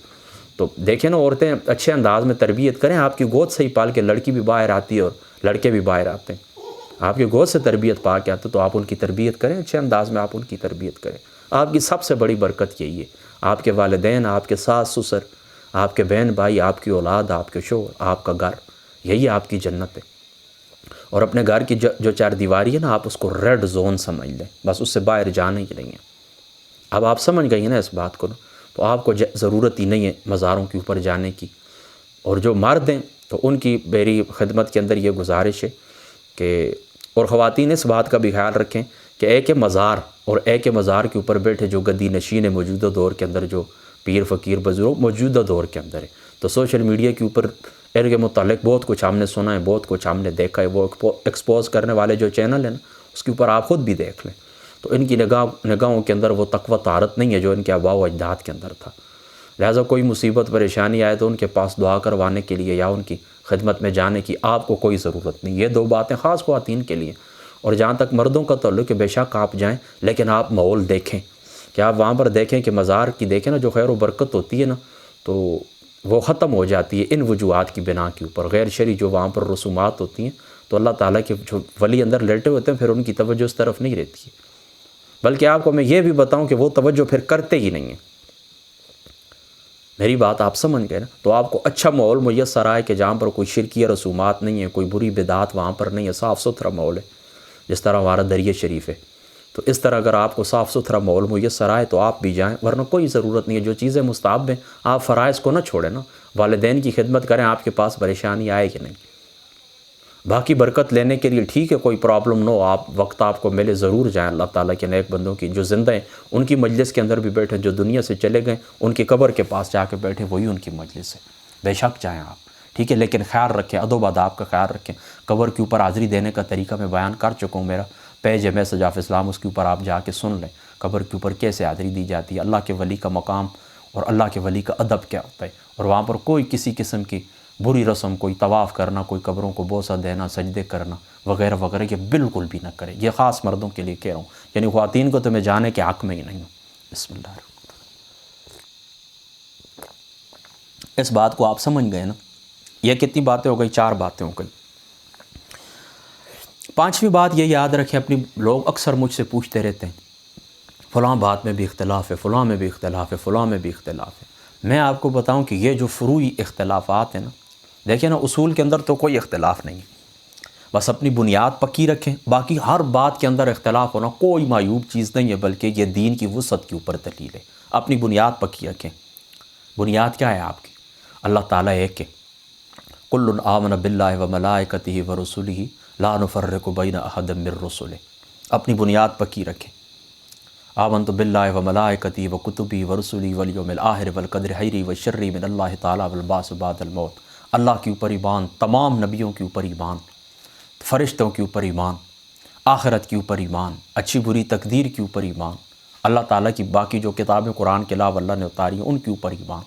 تو دیکھیں نا، عورتیں اچھے انداز میں تربیت کریں، آپ کی گود سے ہی پال کے لڑکی بھی باہر آتی ہے اور لڑکے بھی باہر آتے ہیں، آپ کی گود سے تربیت پا کے آتے تو آپ ان کی تربیت کریں، اچھے انداز میں آپ ان کی تربیت کریں۔ آپ کی سب سے بڑی برکت یہی ہے، آپ کے والدین، آپ کے ساس سسر، آپ کے بہن بھائی، آپ کی اولاد، آپ کے شوہر، آپ کا گھر، یہی آپ کی جنت ہے۔ اور اپنے گھر کی جو چار دیواری ہے نا، آپ اس کو ریڈ زون سمجھ لیں، بس اس سے باہر جانا ہی نہیں ہے۔ اب آپ سمجھ گئی ہیں نا اس بات کو نا، تو آپ کو ضرورت ہی نہیں ہے مزاروں کے اوپر جانے کی۔ اور جو مرد ہیں تو ان کی میری خدمت کے اندر یہ گزارش ہے کہ، اور خواتین اس بات کا بھی خیال رکھیں کہ ایک مزار اور ایک مزار کے اوپر بیٹھے جو گدی نشین ہے موجودہ دور کے اندر، جو پیر فقیر بزرگ موجودہ دور کے اندر ہے، تو سوشل میڈیا کے اوپر ان کے متعلق بہت کچھ ہم نے سنا ہے، بہت کچھ ہم نے دیکھا ہے، وہ ایکسپوز کرنے والے جو چینل ہیں نا، اس کے اوپر آپ خود بھی دیکھ لیں، تو ان کی نگاہوں کے اندر وہ تقویٰ طہارت نہیں ہے جو ان کے آباء و اجداد کے اندر تھا۔ لہٰذا کوئی مصیبت پریشانی آئے تو ان کے پاس دعا کروانے کے لیے یا ان کی خدمت میں جانے کی آپ کو کوئی ضرورت نہیں۔ یہ دو باتیں خاص خواتین کے لیے۔ اور جہاں تک مردوں کا تعلق ہے، بے شک آپ جائیں، لیکن آپ ماحول دیکھیں کہ آپ وہاں پر دیکھیں کہ مزار کی دیکھیں نا، جو خیر و برکت ہوتی ہے نا، تو وہ ختم ہو جاتی ہے ان وجوہات کی بنا کے اوپر، غیر شرعی جو وہاں پر رسومات ہوتی ہیں، تو اللہ تعالیٰ کے جو ولی اندر لیٹے ہوتے ہیں پھر ان کی توجہ اس طرف نہیں رہتی ہے، بلکہ آپ کو میں یہ بھی بتاؤں کہ وہ توجہ پھر کرتے ہی نہیں ہیں۔ میری بات آپ سمجھ گئے نا؟ تو آپ کو اچھا ماحول میسر آئے کہ جہاں پر کوئی شرکیہ رسومات نہیں ہے، کوئی بری بدعات وہاں پر نہیں ہے، صاف ستھرا ماحول ہے، جس طرح ہمارا دریا شریف ہے، تو اس طرح اگر آپ کو صاف ستھرا ماحول میسر آئے تو آپ بھی جائیں، ورنہ کوئی ضرورت نہیں ہے۔ جو چیزیں مستحب ہیں آپ فرائض کو نہ چھوڑیں نا، والدین کی خدمت کریں، آپ کے پاس پریشانی آئے کہ نہیں۔ باقی برکت لینے کے لیے ٹھیک ہے، کوئی پرابلم نہ ہو، آپ وقت آپ کو ملے ضرور جائیں۔ اللہ تعالیٰ کے نیک بندوں کی جو زندہ ہیں ان کی مجلس کے اندر بھی بیٹھیں، جو دنیا سے چلے گئے ان کی قبر کے پاس جا کے بیٹھے، وہی ان کی مجلس ہے، بے شک جائیں آپ، ٹھیک ہے، لیکن خیال رکھیں، ادب و آداب کا خیال رکھیں۔ قبر کے اوپر حاضری دینے کا طریقہ میں بیان کر چکا ہوں، میرا پیج ہے میسج آف اسلام، اس کے اوپر آپ جا کے سن لیں قبر کے اوپر کیسے حاضری دی جاتی ہے، اللہ کے ولی کا مقام اور اللہ کے ولی کا ادب کیا ہوتا ہے، اور وہاں پر کوئی کسی قسم کی بری رسم، کوئی طواف کرنا، کوئی قبروں کو بوسہ دینا، سجدے کرنا وغیرہ وغیرہ، یہ بالکل بھی نہ کریں۔ یہ خاص مردوں کے لیے کہہ رہا ہوں، یعنی خواتین کو تو میں جانے کے حق میں ہی نہیں ہوں۔ بسم اللہ الرحمن الرحیم۔ اس بات کو آپ سمجھ گئے نا؟ یہ کتنی باتیں ہو گئی؟ 4 باتیں ہو گئی۔ 5ویں بات یہ یاد رکھیں، اپنی لوگ اکثر مجھ سے پوچھتے رہتے ہیں فلاں بات میں بھی اختلاف ہے، فلاں میں بھی اختلاف ہے، فلاں میں بھی اختلاف ہے۔ میں آپ کو بتاؤں کہ یہ جو فروعی اختلافات ہیں نا، دیکھیں نا، اصول کے اندر تو کوئی اختلاف نہیں ہے، بس اپنی بنیاد پکی رکھیں، باقی ہر بات کے اندر اختلاف ہونا کوئی معیوب چیز نہیں ہے، بلکہ یہ دین کی وسعت کے اوپر دلیل ہے۔ اپنی بنیاد پکی رکھیں۔ بنیاد کیا ہے آپ کی؟ اللہ تعالیٰ ایک ہے، کل آمن باللہ وملائکتہ ورسلہ لا نفرق بین احد من رسلہ۔ اپنی بنیاد پکی رکھیں۔ آمنت باللہ وملائکتہ وکتبہ ورسلہ والیوم الآخر والقدر خیرہ وشرہ من اللہ تعالیٰ والبعث بعد الموت۔ اللہ کے اوپر ایمان، تمام نبیوں کے اوپر ایمان، فرشتوں کے اوپر ایمان، آخرت کے اوپر ایمان، اچھی بری تقدیر کے اوپر ایمان، اللہ تعالیٰ کی باقی جو کتابیں قرآن کے علاوہ اللہ نے اتاری ہیں ان کے اوپر ایمان،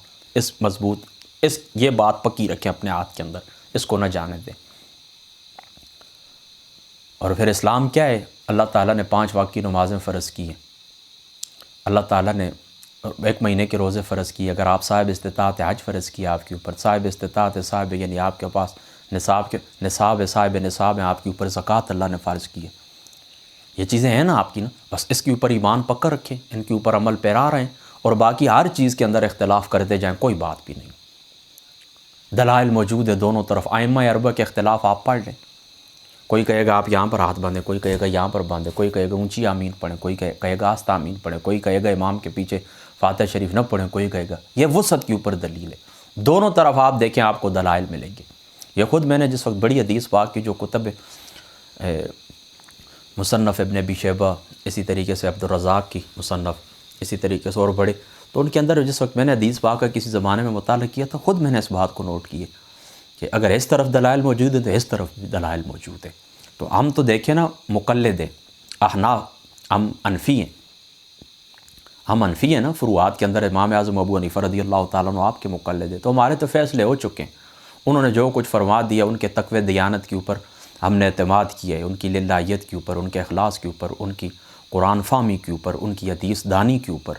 یہ بات پکی رکھیں اپنے ہاتھ کے اندر، اس کو نہ جانے دیں۔ اور پھر اسلام کیا ہے؟ اللہ تعالیٰ نے 5 وقت کی نمازیں فرض کی ہیں، اللہ تعالیٰ نے 1 مہینے کے روزے فرض کیے، اگر آپ صاحب استطاعت حج فرض کیا آپ کے اوپر، صاحب استطاعت ہے، صاحب یعنی آپ کے پاس نصاب ہے، صاحب نصاب ہے، آپ کے اوپر زکوٰۃ اللہ نے فرض کی ہے، یہ چیزیں ہیں نا آپ کی نا، بس اس کے اوپر ایمان پکا رکھیں، ان کے اوپر عمل پیرا رہیں، اور باقی ہر چیز کے اندر اختلاف کرتے جائیں، کوئی بات بھی نہیں، دلائل موجود ہے دونوں طرف۔ ائمہ اربعہ کے اختلاف آپ پڑھ لیں، کوئی کہے گا آپ یہاں پر ہاتھ باندھیں، کوئی کہے گا یہاں پر باندھیں، کوئی کہے گا اونچی آمین پڑھیں، کوئی کہے گا آستہ آمین پڑھیں، کوئی کہے گا امام کے پیچھے فاتحہ شریف نہ پڑھیں، کوئی کہے گا یہ وسعت کے اوپر دلیل ہے۔ دونوں طرف آپ دیکھیں آپ کو دلائل ملیں گے۔ یہ خود میں نے جس وقت بڑی حدیث پاک کی جو کتب مصنف ابن ابی شیبہ، اسی طریقے سے عبد الرزاق کی مصنف، اسی طریقے سے اور بڑے، تو ان کے اندر جس وقت میں نے حدیث پاک کا کسی زمانے میں مطالعہ کیا تھا، خود میں نے اس بات کو نوٹ کیا کہ اگر اس طرف دلائل موجود ہے تو اس طرف بھی دلائل موجود ہے۔ تو ہم تو دیکھیں نا مقلد ہیں، احناف، ہم انفی ہیں، ہم انفی ہیں نا، فروعات کے اندر امام اعظم ابو حنیفہ رضی اللہ تعالیٰ عنہ آپ کے مقلد ہیں، تو ہمارے تو فیصلے ہو چکے ہیں، انہوں نے جو کچھ فرما دیا ان کے تقوی دیانت کے اوپر ہم نے اعتماد کیا ہے، ان کی للہیت کے اوپر، ان کے اخلاص کے اوپر، ان کی قرآن فہمی کے اوپر، ان کی حدیث دانی کے اوپر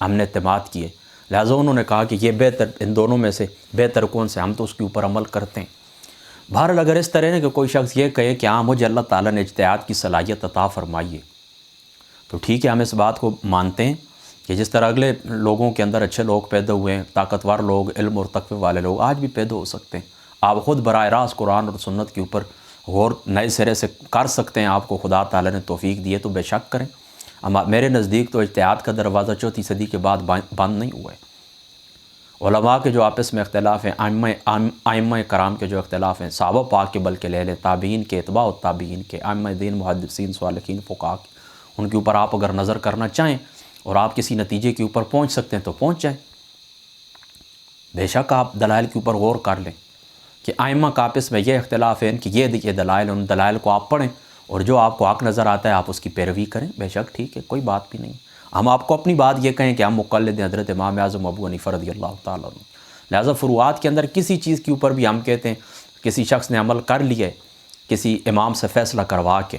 ہم نے اعتماد کیے، لہٰذا انہوں نے کہا کہ یہ بہتر، ان دونوں میں سے بہتر کون سے، ہم تو اس کے اوپر عمل کرتے ہیں۔ بہرحال اگر اس طرح ہے کہ کوئی شخص یہ کہے کہ ہاں مجھے اللہ تعالیٰ نے اجتہاد کی صلاحیت عطا فرمائی ہے، تو ٹھیک ہے، ہم اس بات کو مانتے ہیں کہ جس طرح اگلے لوگوں کے اندر اچھے لوگ پیدا ہوئے ہیں، طاقتور لوگ، علم اور تقوی والے لوگ آج بھی پیدا ہو سکتے ہیں۔ آپ خود براہ راست قرآن اور سنت کے اوپر غور نئے سرے سے کر سکتے ہیں، آپ کو خدا تعالیٰ نے توفیق دی ہے تو بے شک کریں۔ اما میرے نزدیک تو اجتہاد کا دروازہ 4 صدی کے بعد بند نہیں ہوا ہے۔ علماء کے جو آپس میں اختلاف ہیں، ائمہ کرام کے جو اختلاف ہیں، صحابہ پاک کے بلکہ لے لیں، تابعین کے، اتباع التابعین کے، ائمہ دین، محدثین، صالحین، فقہاء کے، ان کے اوپر آپ اگر نظر کرنا چاہیں اور آپ کسی نتیجے کے اوپر پہنچ سکتے ہیں تو پہنچ جائیں۔ بے شک آپ دلائل کے اوپر غور کر لیں کہ ائمہ کا آپس میں یہ اختلاف ہے کہ یہ دلائل، ان دلائل کو آپ پڑھیں اور جو آپ کو حق نظر آتا ہے آپ اس کی پیروی کریں، بے شک ٹھیک ہے، کوئی بات بھی نہیں۔ ہم آپ کو اپنی بات یہ کہیں کہ ہم مقلد ہیں حضرت امام اعظم ابو حنیفہ رضی اللہ تعالیٰ عنہ، لہٰذا فروعات کے اندر کسی چیز کے اوپر بھی ہم کہتے ہیں کسی شخص نے عمل کر لیا ہے کسی امام سے فیصلہ کروا کے،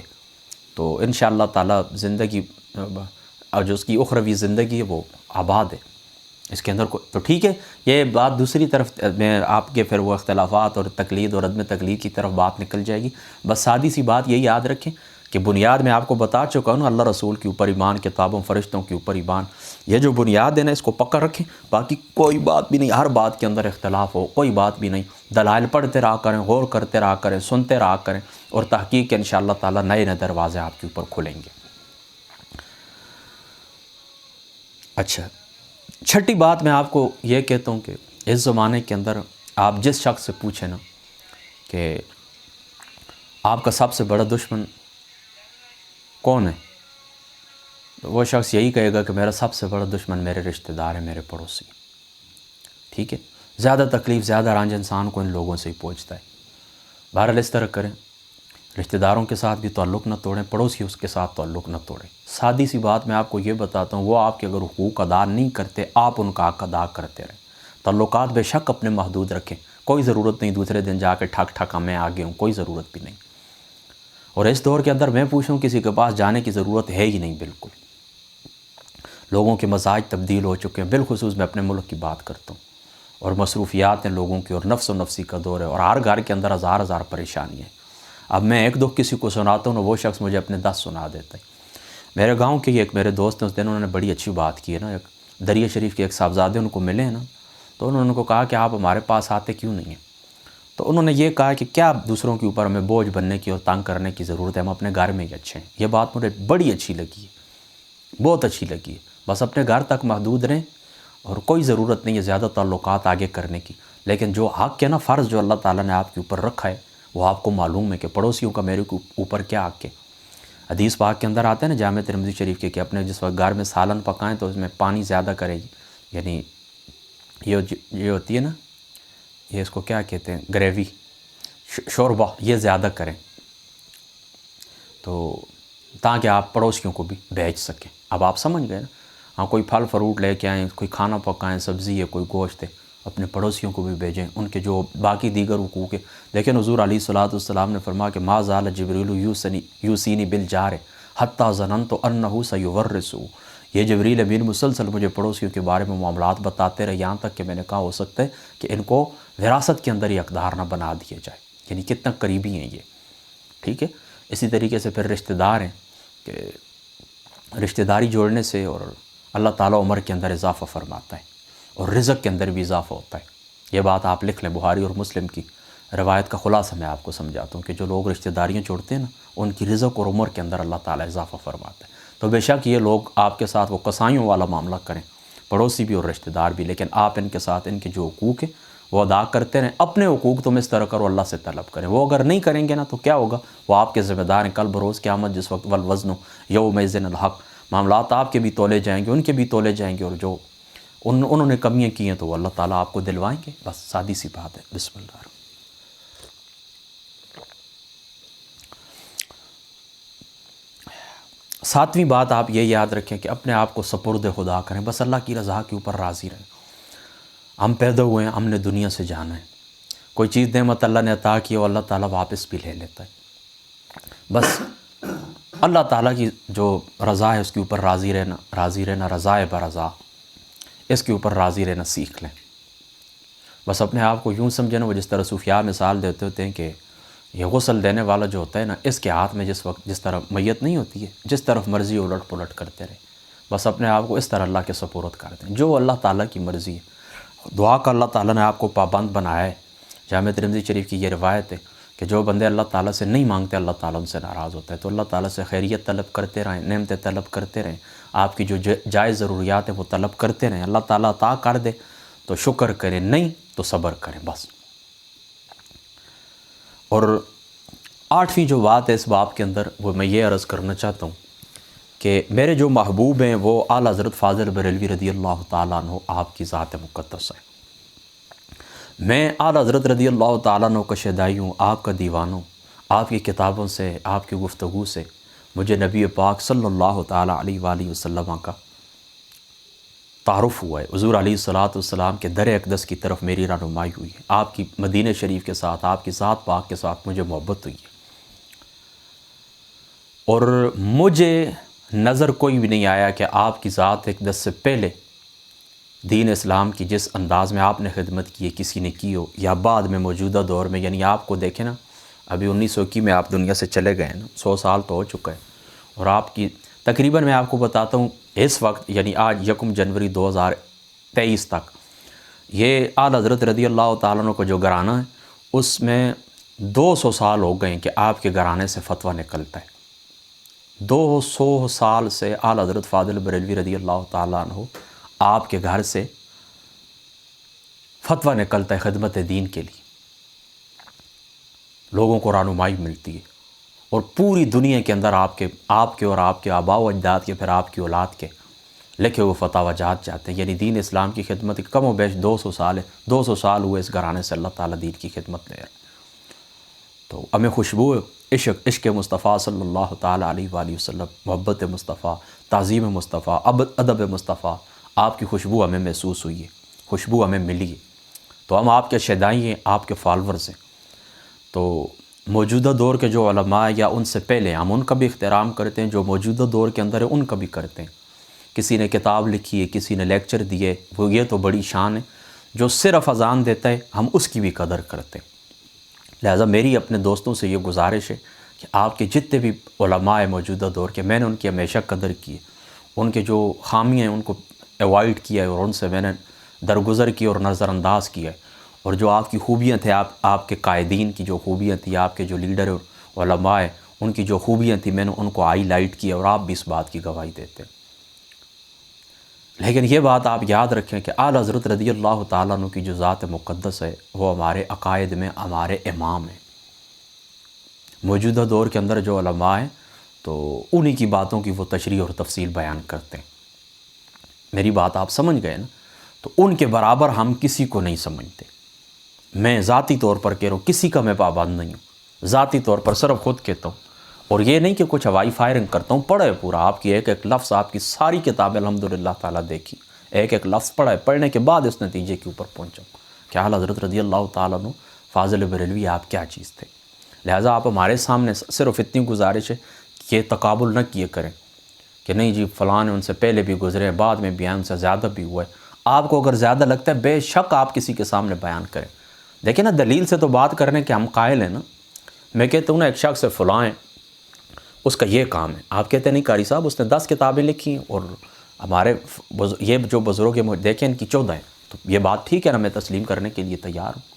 تو انشاءاللہ تعالیٰ زندگی اور جو اس کی اخروی زندگی ہے وہ آباد ہے، اس کے اندر تو ٹھیک ہے۔ یہ بات دوسری طرف میں آپ کے پھر وہ اختلافات اور تقلید اور عدم تقلید کی طرف بات نکل جائے گی۔ بس سادی سی بات یہی یاد رکھیں کہ بنیاد میں آپ کو بتا چکا ہوں نا، اللہ رسول کے اوپر ایمان، کتابوں فرشتوں کے اوپر ایمان، یہ جو بنیاد ہے نا اس کو پکڑ رکھیں، باقی کوئی بات بھی نہیں، ہر بات کے اندر اختلاف ہو کوئی بات بھی نہیں، دلائل پڑھتے رہا کریں، غور کرتے رہا کریں، سنتے رہا کریں، اور تحقیق کے انشاءاللہ تعالیٰ نئے نئے دروازے آپ کے اوپر کھلیں گے۔ اچھا، چھٹی بات میں آپ کو یہ کہتا ہوں کہ اس زمانے کے اندر آپ جس شخص سے پوچھیں نا کہ آپ کا سب سے بڑا دشمن کون ہے، تو وہ شخص یہی کہے گا کہ میرا سب سے بڑا دشمن میرے رشتہ دار ہیں، میرے پڑوسی، ٹھیک ہے۔ زیادہ تکلیف، زیادہ رنج انسان کو ان لوگوں سے ہی پہنچتا ہے۔ بہرحال اس طرح کریں، رشتہ داروں کے ساتھ بھی تعلق نہ توڑیں، پڑوسی اس کے ساتھ تعلق نہ توڑیں۔ سادی سی بات میں آپ کو یہ بتاتا ہوں، وہ آپ کے اگر حقوق ادا نہیں کرتے، آپ ان کا حق ادا کرتے رہیں۔ تعلقات بے شک اپنے محدود رکھیں، کوئی ضرورت نہیں دوسرے دن جا کے ٹھک ٹھک میں آگے ہوں، کوئی ضرورت بھی نہیں۔ اور اس دور کے اندر میں پوچھوں کسی کے پاس جانے کی ضرورت ہے ہی نہیں، بالکل۔ لوگوں کے مزاج تبدیل ہو چکے ہیں، بالخصوص میں اپنے ملک کی بات کرتا ہوں، اور مصروفیات ہیں لوگوں کی، اور نفس و نفسی کا دور ہے، اور ہر گھر کے اندر ہزار ہزار پریشانیاں ہیں۔ اب میں ایک دو کسی کو سناتا ہوں نا، وہ شخص مجھے اپنے 10 سنا دیتا ہے۔ میرے گاؤں کے ایک میرے دوست ہیں، اس دن انہوں نے بڑی اچھی بات کی ہے نا، ایک دریا شریف کے ایک صاحبزادے ان کو ملے ہیں نا، تو انہوں نے ان کو کہا کہ آپ ہمارے پاس آتے کیوں نہیں ہیں؟ تو انہوں نے یہ کہا کہ کیا دوسروں کے اوپر ہمیں بوجھ بننے کی اور تنگ کرنے کی ضرورت ہے، ہم اپنے گھر میں ہی اچھے ہیں۔ یہ بات مجھے بڑی اچھی لگی ہے، بہت اچھی لگی ہے۔ بس اپنے گھر تک محدود رہیں، اور کوئی ضرورت نہیں ہے زیادہ تعلقات آگے کرنے کی، لیکن جو حق ہے نا، فرض جو اللہ تعالیٰ نے آپ کے اوپر رکھا ہے وہ آپ کو معلوم ہے کہ پڑوسیوں کا میرے اوپر کیا حق ہے۔ حدیث پاک کے اندر آتا ہے نا جامع ترمذی شریف کے کہ اپنے جس وقت گھر میں سالن پکائیں تو اس میں پانی زیادہ کرے گی، یعنی یہ ہوتی ہے نا، یہ اس کو کیا کہتے ہیں، گریوی، شوربہ، یہ زیادہ کریں تو تاکہ آپ پڑوسیوں کو بھی بھیج سکیں۔ اب آپ سمجھ گئے نا، ہاں کوئی پھل فروٹ لے کے آئیں، کوئی کھانا پکائیں، سبزی ہے، کوئی گوشت ہے، اپنے پڑوسیوں کو بھی بھیجیں، ان کے جو باقی دیگر حقوق ہے۔ لیکن حضور علیہ الصلوۃ والسلام نے فرمایا کہ ما زال جبریل یوصینی بالجار حتی ظننت انہ سیورثہ، یہ جبریل امین مسلسل مجھے پڑوسیوں کے بارے میں معاملات بتاتے رہے، یہاں تک کہ میں نے کہا ہو سکتا ہے کہ ان کو وراثت کے اندر ہی حقدار نہ بنا دیا جائے، یعنی کتنا قریبی ہیں یہ، ٹھیک ہے۔ اسی طریقے سے پھر رشتہ دار ہیں کہ رشتہ داری جوڑنے سے اور اللہ تعالیٰ عمر کے اندر اضافہ فرماتا ہے اور رزق کے اندر بھی اضافہ ہوتا ہے۔ یہ بات آپ لکھ لیں، بخاری اور مسلم کی روایت کا خلاصہ میں آپ کو سمجھاتا ہوں کہ جو لوگ رشتہ داریاں جوڑتے ہیں نا، ان کی رزق اور عمر کے اندر اللہ تعالیٰ اضافہ فرماتا ہے۔ تو بے شک یہ لوگ آپ کے ساتھ وہ قصائیوں والا معاملہ کریں، پڑوسی بھی اور رشتہ دار بھی، لیکن آپ ان کے ساتھ ان کے جو حقوق ہیں وہ ادا کرتے رہیں۔ اپنے حقوق تم اس طرح کرو، اللہ سے طلب کریں۔ وہ اگر نہیں کریں گے نا تو کیا ہوگا؟ وہ آپ کے ذمہ دار ہیں۔ کل بروز قیامت جس وقت والوزن یومئذ الحق، معاملات آپ کے بھی تولے جائیں گے، ان کے بھی تولے جائیں گے، اور جو انہوں نے کمیاں کی ہیں تو وہ اللہ تعالیٰ آپ کو دلوائیں گے۔ بس سادی سی بات ہے۔ بسم اللہ الرحمن۔ ساتویں بات آپ یہ یاد رکھیں کہ اپنے آپ کو سپرد خدا کریں، بس اللہ کی رضا کے اوپر راضی رہیں۔ ہم پیدا ہوئے ہیں، ہم نے دنیا سے جانا ہے، کوئی چیز نعمت اللہ نے عطا کی اور اللہ تعالیٰ واپس بھی لے لیتا ہے۔ بس اللہ تعالیٰ کی جو رضا ہے اس کے اوپر راضی رہنا رضائے برضا، اس کے اوپر راضی رہنا سیکھ لیں۔ بس اپنے آپ کو یوں سمجھیں نا، وہ جس طرح صوفیاء مثال دیتے ہوتے ہیں کہ یہ غسل دینے والا جو ہوتا ہے نا، اس کے ہاتھ میں جس طرح میت نہیں ہوتی ہے، جس طرف مرضی الٹ پلٹ کرتے رہے۔ بس اپنے آپ کو اس طرح اللہ کے سپرد کر دیں، جو اللہ تعالیٰ کی مرضی ہے۔ دعا کا اللہ تعالیٰ نے آپ کو پابند بنایا ہے۔ جامع ترمذی شریف کی یہ روایت ہے کہ جو بندے اللہ تعالیٰ سے نہیں مانگتے، اللہ تعالیٰ ان سے ناراض ہوتا ہے۔ تو اللہ تعالیٰ سے خیریت طلب کرتے رہیں، نعمتیں طلب کرتے رہیں، آپ کی جو جائز ضروریات ہیں وہ طلب کرتے رہیں۔ اللہ تعالیٰ عطا کر دے تو شکر کریں، نہیں تو صبر کریں بس۔ اور آٹھویں جو بات ہے اس باب کے اندر، وہ میں یہ عرض کرنا چاہتا ہوں کہ میرے جو محبوب ہیں وہ اعلیٰ حضرت فاضل بریلوی رضی اللہ تعالیٰ عنہ آپ کی ذات مقدس ہے۔ میں اعلیٰ حضرت رضی اللہ تعالیٰ عنہ کا شیدائی ہوں، آپ کا دیوان ہوں۔ آپ کی کتابوں سے، آپ کی گفتگو سے مجھے نبی پاک صلی اللہ تعالیٰ علیہ وآلہ وسلم کا تعارف ہوا ہے۔ حضور علیہ الصلاۃ والسلام کے در اقدس کی طرف میری رہنمائی ہوئی ہے۔ آپ کی مدینہ شریف کے ساتھ، آپ کی ذات پاک کے ساتھ مجھے محبت ہوئی ہے، اور مجھے نظر کوئی بھی نہیں آیا کہ آپ کی ذات اقدس سے پہلے دین اسلام کی جس انداز میں آپ نے خدمت کی ہے کسی نے کی ہو، یا بعد میں موجودہ دور میں۔ یعنی آپ کو دیکھیں نا، ابھی 1921 میں آپ دنیا سے چلے گئے نا، 100 سال تو ہو چکا ہے، اور آپ کی تقریباً میں آپ کو بتاتا ہوں اس وقت یعنی آج 1 جنوری 2023 تک یہ اعلیٰ حضرت رضی اللہ تعالیٰ عنہ کا جو گھرانہ ہے اس میں 200 سال ہو گئے ہیں کہ آپ کے گھرانے سے فتویٰ نکلتا ہے۔ 200 سال سے اعلیٰ حضرت فاضل بریلوی رضی اللہ تعالیٰ عنہ آپ کے گھر سے فتویٰ نکلتا ہے خدمت دین کے لیے، لوگوں کو رہنمائی ملتی ہے، اور پوری دنیا کے اندر آپ کے اور آپ کے آباء و اجداد کے، پھر آپ کی اولاد کے لکھے ہوئے فتاوی جات جاتے ہیں۔ یعنی دین اسلام کی خدمت کم و بیش 200 سال ہے، 200 سال ہوئے اس گھرانے سے اللہ تعالیٰ دین کی خدمت لے رہے ہیں۔ تو ہمیں خوشبو عشق مصطفیٰ صلی اللہ تعالیٰ علیہ وآلہ وسلم، محبت مصطفیٰ، تعظیم مصطفیٰ، ادب مصطفیٰ، آپ کی خوشبو ہمیں محسوس ہوئی ہے، خوشبو ہمیں ملی ہے۔ تو ہم آپ کے شیدائی ہیں، آپ کے فالورز ہیں۔ تو موجودہ دور کے جو علماء یا ان سے پہلے، ہم ان کا بھی احترام کرتے ہیں، جو موجودہ دور کے اندر ہے ان کا بھی کرتے ہیں۔ کسی نے کتاب لکھی ہے، کسی نے لیکچر دیے، وہ یہ تو بڑی شان ہے۔ جو صرف اذان دیتا ہے ہم اس کی بھی قدر کرتے ہیں۔ لہٰذا میری اپنے دوستوں سے یہ گزارش ہے کہ آپ کے جتنے بھی علماء ہیں موجودہ دور کے، میں نے ان کی ہمیشہ قدر کی ہے، ان کے جو خامیاں ہیں ان کو ایوائڈ کیا ہے، اور ان سے میں نے درگزر کی اور نظر انداز کیا ہے، اور جو آپ کی خوبیاں تھے، آپ کے قائدین کی جو خوبیاں تھیں، آپ کے جو لیڈر اور علماء ہیں ان کی جو خوبیاں تھیں، میں نے ان کو ہائی لائٹ کیا، اور آپ بھی اس بات کی گواہی دیتے ہیں۔ لیکن یہ بات آپ یاد رکھیں کہ اعلیٰ حضرت رضی اللہ تعالیٰ عنہ کی جو ذات مقدس ہے وہ ہمارے عقائد میں ہمارے امام ہیں۔ موجودہ دور کے اندر جو علماء ہیں تو انہی کی باتوں کی وہ تشریح اور تفصیل بیان کرتے ہیں۔ میری بات آپ سمجھ گئے نا؟ تو ان کے برابر ہم کسی کو نہیں سمجھتے۔ میں ذاتی طور پر کہہ رہا ہوں، کسی کا میں پابند نہیں ہوں، ذاتی طور پر صرف خود کہتا ہوں، اور یہ نہیں کہ کچھ ہوائی فائرنگ کرتا ہوں۔ پڑھے پورا آپ کی ایک ایک لفظ، آپ کی ساری کتابیں الحمدللہ تعالیٰ دیکھی، ایک ایک لفظ پڑھا ہے، پڑھنے کے بعد اس نتیجے کے اوپر پہنچا کہ اعلیٰ حضرت رضی اللہ تعالیٰ عنہ فاضل بریلوی آپ کیا چیز تھے۔ لہٰذا آپ ہمارے سامنے صرف اتنی گزارش ہے کہ تقابل نہ کیے کریں کہ نہیں جی فلاں ان سے پہلے بھی گزرے، بعد میں بھی ان سے زیادہ بھی ہوا ہے۔ آپ کو اگر زیادہ لگتا ہے بے شک آپ کسی کے سامنے بیان کریں۔ دیکھیں نا، دلیل سے تو بات کرنے کے ہم قائل ہیں نا۔ میں کہتا ہوں نا ایک شخص سے فلاں ہے، اس کا یہ کام ہے، آپ کہتے ہیں نہیں قاری صاحب اس نے 10 کتابیں لکھی ہیں اور ہمارے یہ جو بزرگ ہیں دیکھیں ان کی 14 ہیں، تو یہ بات ٹھیک ہے نا، میں تسلیم کرنے کے لیے تیار ہوں،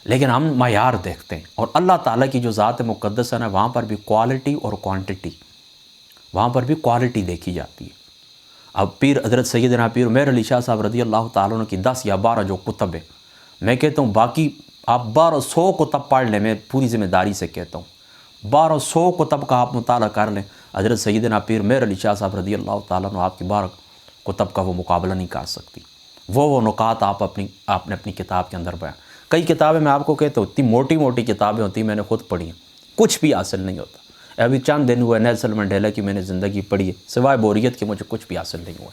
لیکن ہم معیار دیکھتے ہیں، اور اللہ تعالیٰ کی جو ذات مقدس ہے نا، وہاں پر بھی کوالٹی اور کوانٹٹی، وہاں پر بھی کوالٹی دیکھی جاتی ہے۔ اب پیر حضرت سیدنا پیر مہر علی شاہ صاحب رضی اللہ تعالیٰ عنہ کی 10 یا 12 جو کتب ہیں، میں کہتا ہوں باقی آپ 1200 کتب پڑھ لیں، میں پوری ذمہ داری سے کہتا ہوں 1200 کتب کا آپ مطالعہ کر لیں، حضرت سیدنا پیر مہر علی شاہ صاحب رضی اللہ تعالیٰ عنہ آپ کی 12 کتب کا وہ مقابلہ نہیں کر سکتی۔ وہ نکات آپ نے اپنی کتاب کے اندر بیان، کئی کتابیں میں آپ کو کہتا ہوں اتنی موٹی موٹی کتابیں ہوتی ہیں، میں نے خود پڑھی ہیں، کچھ بھی حاصل نہیں ہوتا۔ ابھی چند دن ہوئے نیلسن منڈیلا کی میں نے زندگی پڑھی ہے، سوائے بوریت کے مجھے کچھ بھی حاصل نہیں ہوا۔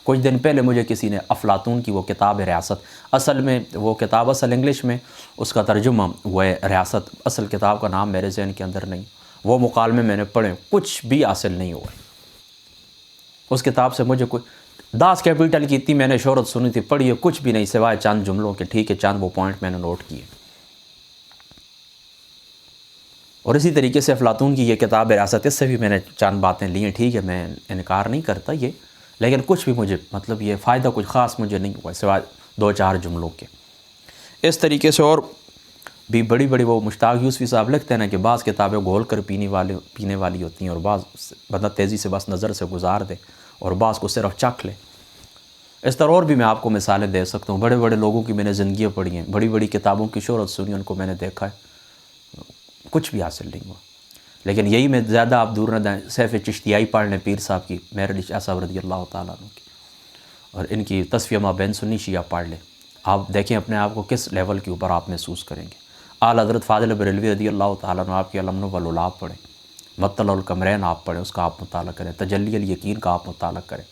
کچھ دن پہلے مجھے کسی نے افلاطون کی وہ کتاب ہے ریاست، اصل میں وہ کتاب اصل انگلش میں اس کا ترجمہ وہ ہے ریاست، اصل کتاب کا نام میرے ذہن کے اندر نہیں، وہ مکالمے میں نے پڑھے، کچھ بھی حاصل نہیں ہوا۔ اس کتاب سے مجھے کوئی داس کیپیٹل کی اتنی میں نے شہرت سنی تھی، پڑھی ہے، کچھ بھی نہیں سوائے چند جملوں کے، ٹھیک ہے چند وہ پوائنٹ میں نے نوٹ کیے۔ اور اسی طریقے سے افلاطون کی یہ کتاب ریاست، اس سے بھی میں نے چند باتیں لی ہیں، ٹھیک ہے میں انکار نہیں کرتا یہ، لیکن کچھ بھی مجھے مطلب یہ فائدہ کچھ خاص مجھے نہیں ہوا سوائے 2-4 جملوں کے۔ اس طریقے سے اور بھی بڑی بڑی وہ مشتاق یوسفی صاحب لکھتے ہیں نا کہ بعض کتابیں گھول کر پینے والی ہوتی ہیں، اور بعض بندہ تیزی سے بس نظر سے گزار دے، اور بعض کو صرف چکھ لے۔ اس طرح اور بھی میں آپ کو مثالیں دے سکتا ہوں، بڑے بڑے لوگوں کی میں نے زندگیاں پڑھی ہیں، بڑی بڑی کتابوں کی شہرت سنی، ان کو میں نے دیکھا ہے، کچھ بھی حاصل نہیں ہوا۔ لیکن یہی میں زیادہ آپ دور نہ دیں، سیف چشتیائی پڑھ لیں پیر صاحب کی، مہر علی شاہ صاحب رضی اللہ تعالیٰ عنہ کی، اور ان کی تصفیہ ما بین سنی شیعہ پڑھ لیں، آپ دیکھیں اپنے آپ کو کس لیول کے اوپر آپ محسوس کریں گے۔ اعلیٰ حضرت فاضل بریلوی رضی اللہ تعالیٰ عنہ آپ کی علمن والولاب پڑھیں، مطلع القمرین آپ پڑھیں، اس کا آپ مطالعہ کریں، تجلی الیقین کا آپ مطالعہ کریں،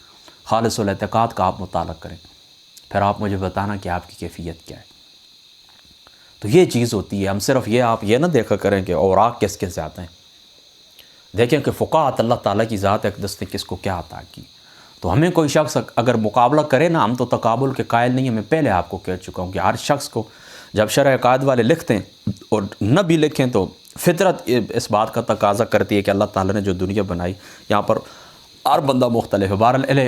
خالص الاعتقاد کا آپ مطالعہ کریں، پھر آپ مجھے بتانا کہ آپ کی کیفیت کیا ہے۔ تو یہ چیز ہوتی ہے، ہم صرف یہ آپ یہ نہ دیکھا کریں کہ اوراق کس کے زیادہ ہیں، دیکھیں کہ فقاعت اللہ تعالیٰ کی ذات اقدس نے کس کو کیا عطا کی۔ تو ہمیں کوئی شخص اگر مقابلہ کرے نا، ہم تو تقابل کے قائل نہیں ہیں، میں پہلے آپ کو کہہ چکا ہوں کہ ہر شخص کو جب شرح عقائد والے لکھتے ہیں اور نہ بھی لکھیں تو فطرت اس بات کا تقاضا کرتی ہے کہ اللہ تعالیٰ نے جو دنیا بنائی، یہاں پر ہر بندہ مختلف ہے، بہرحال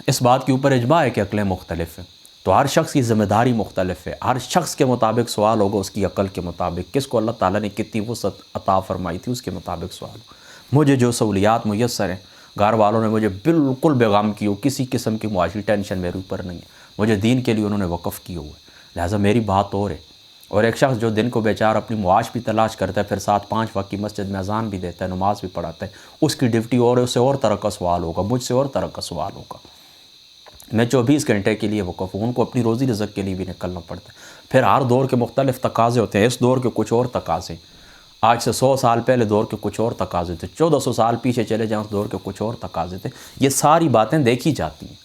اس بات کے اوپر اجماع ہے کہ عقلیں مختلف ہیں، تو ہر شخص کی ذمہ داری مختلف ہے، ہر شخص کے مطابق سوال ہوگا، اس کی عقل کے مطابق، کس کو اللہ تعالیٰ نے کتنی وسعت عطا فرمائی تھی اس کے مطابق سوال ہوگا۔ مجھے جو سہولیات میسر ہیں، گھر والوں نے مجھے بالکل بیغام کی ہو، کسی قسم کی معاشی ٹینشن میرے اوپر نہیں ہے، مجھے دین کے لیے انہوں نے وقف کی ہوئے، لہٰذا میری بات اور ہے۔ اور ایک شخص جو دن کو بیچار اپنی معاش بھی تلاش کرتا ہے، پھر 7-5 وقت کی مسجد میں اذان بھی دیتا ہے، نماز بھی پڑھاتا ہے، اس کی ڈیوٹی اور ہے، اس سے اور طرح کا سوال ہوگا، مجھ سے اور طرح کا سوال ہوگا۔ میں 24 گھنٹے کے لیے وقف ہوں، ان کو اپنی روزی رزق کے لیے بھی نکلنا پڑتا ہے، پھر ہر دور کے مختلف تقاضے ہوتے ہیں، اس دور کے کچھ اور تقاضے، آج سے 100 سال پہلے دور کے کچھ اور تقاضے تھے، 1400 سال پیچھے چلے جائیں اس دور کے کچھ اور تقاضے تھے، یہ ساری باتیں دیکھی جاتی ہیں۔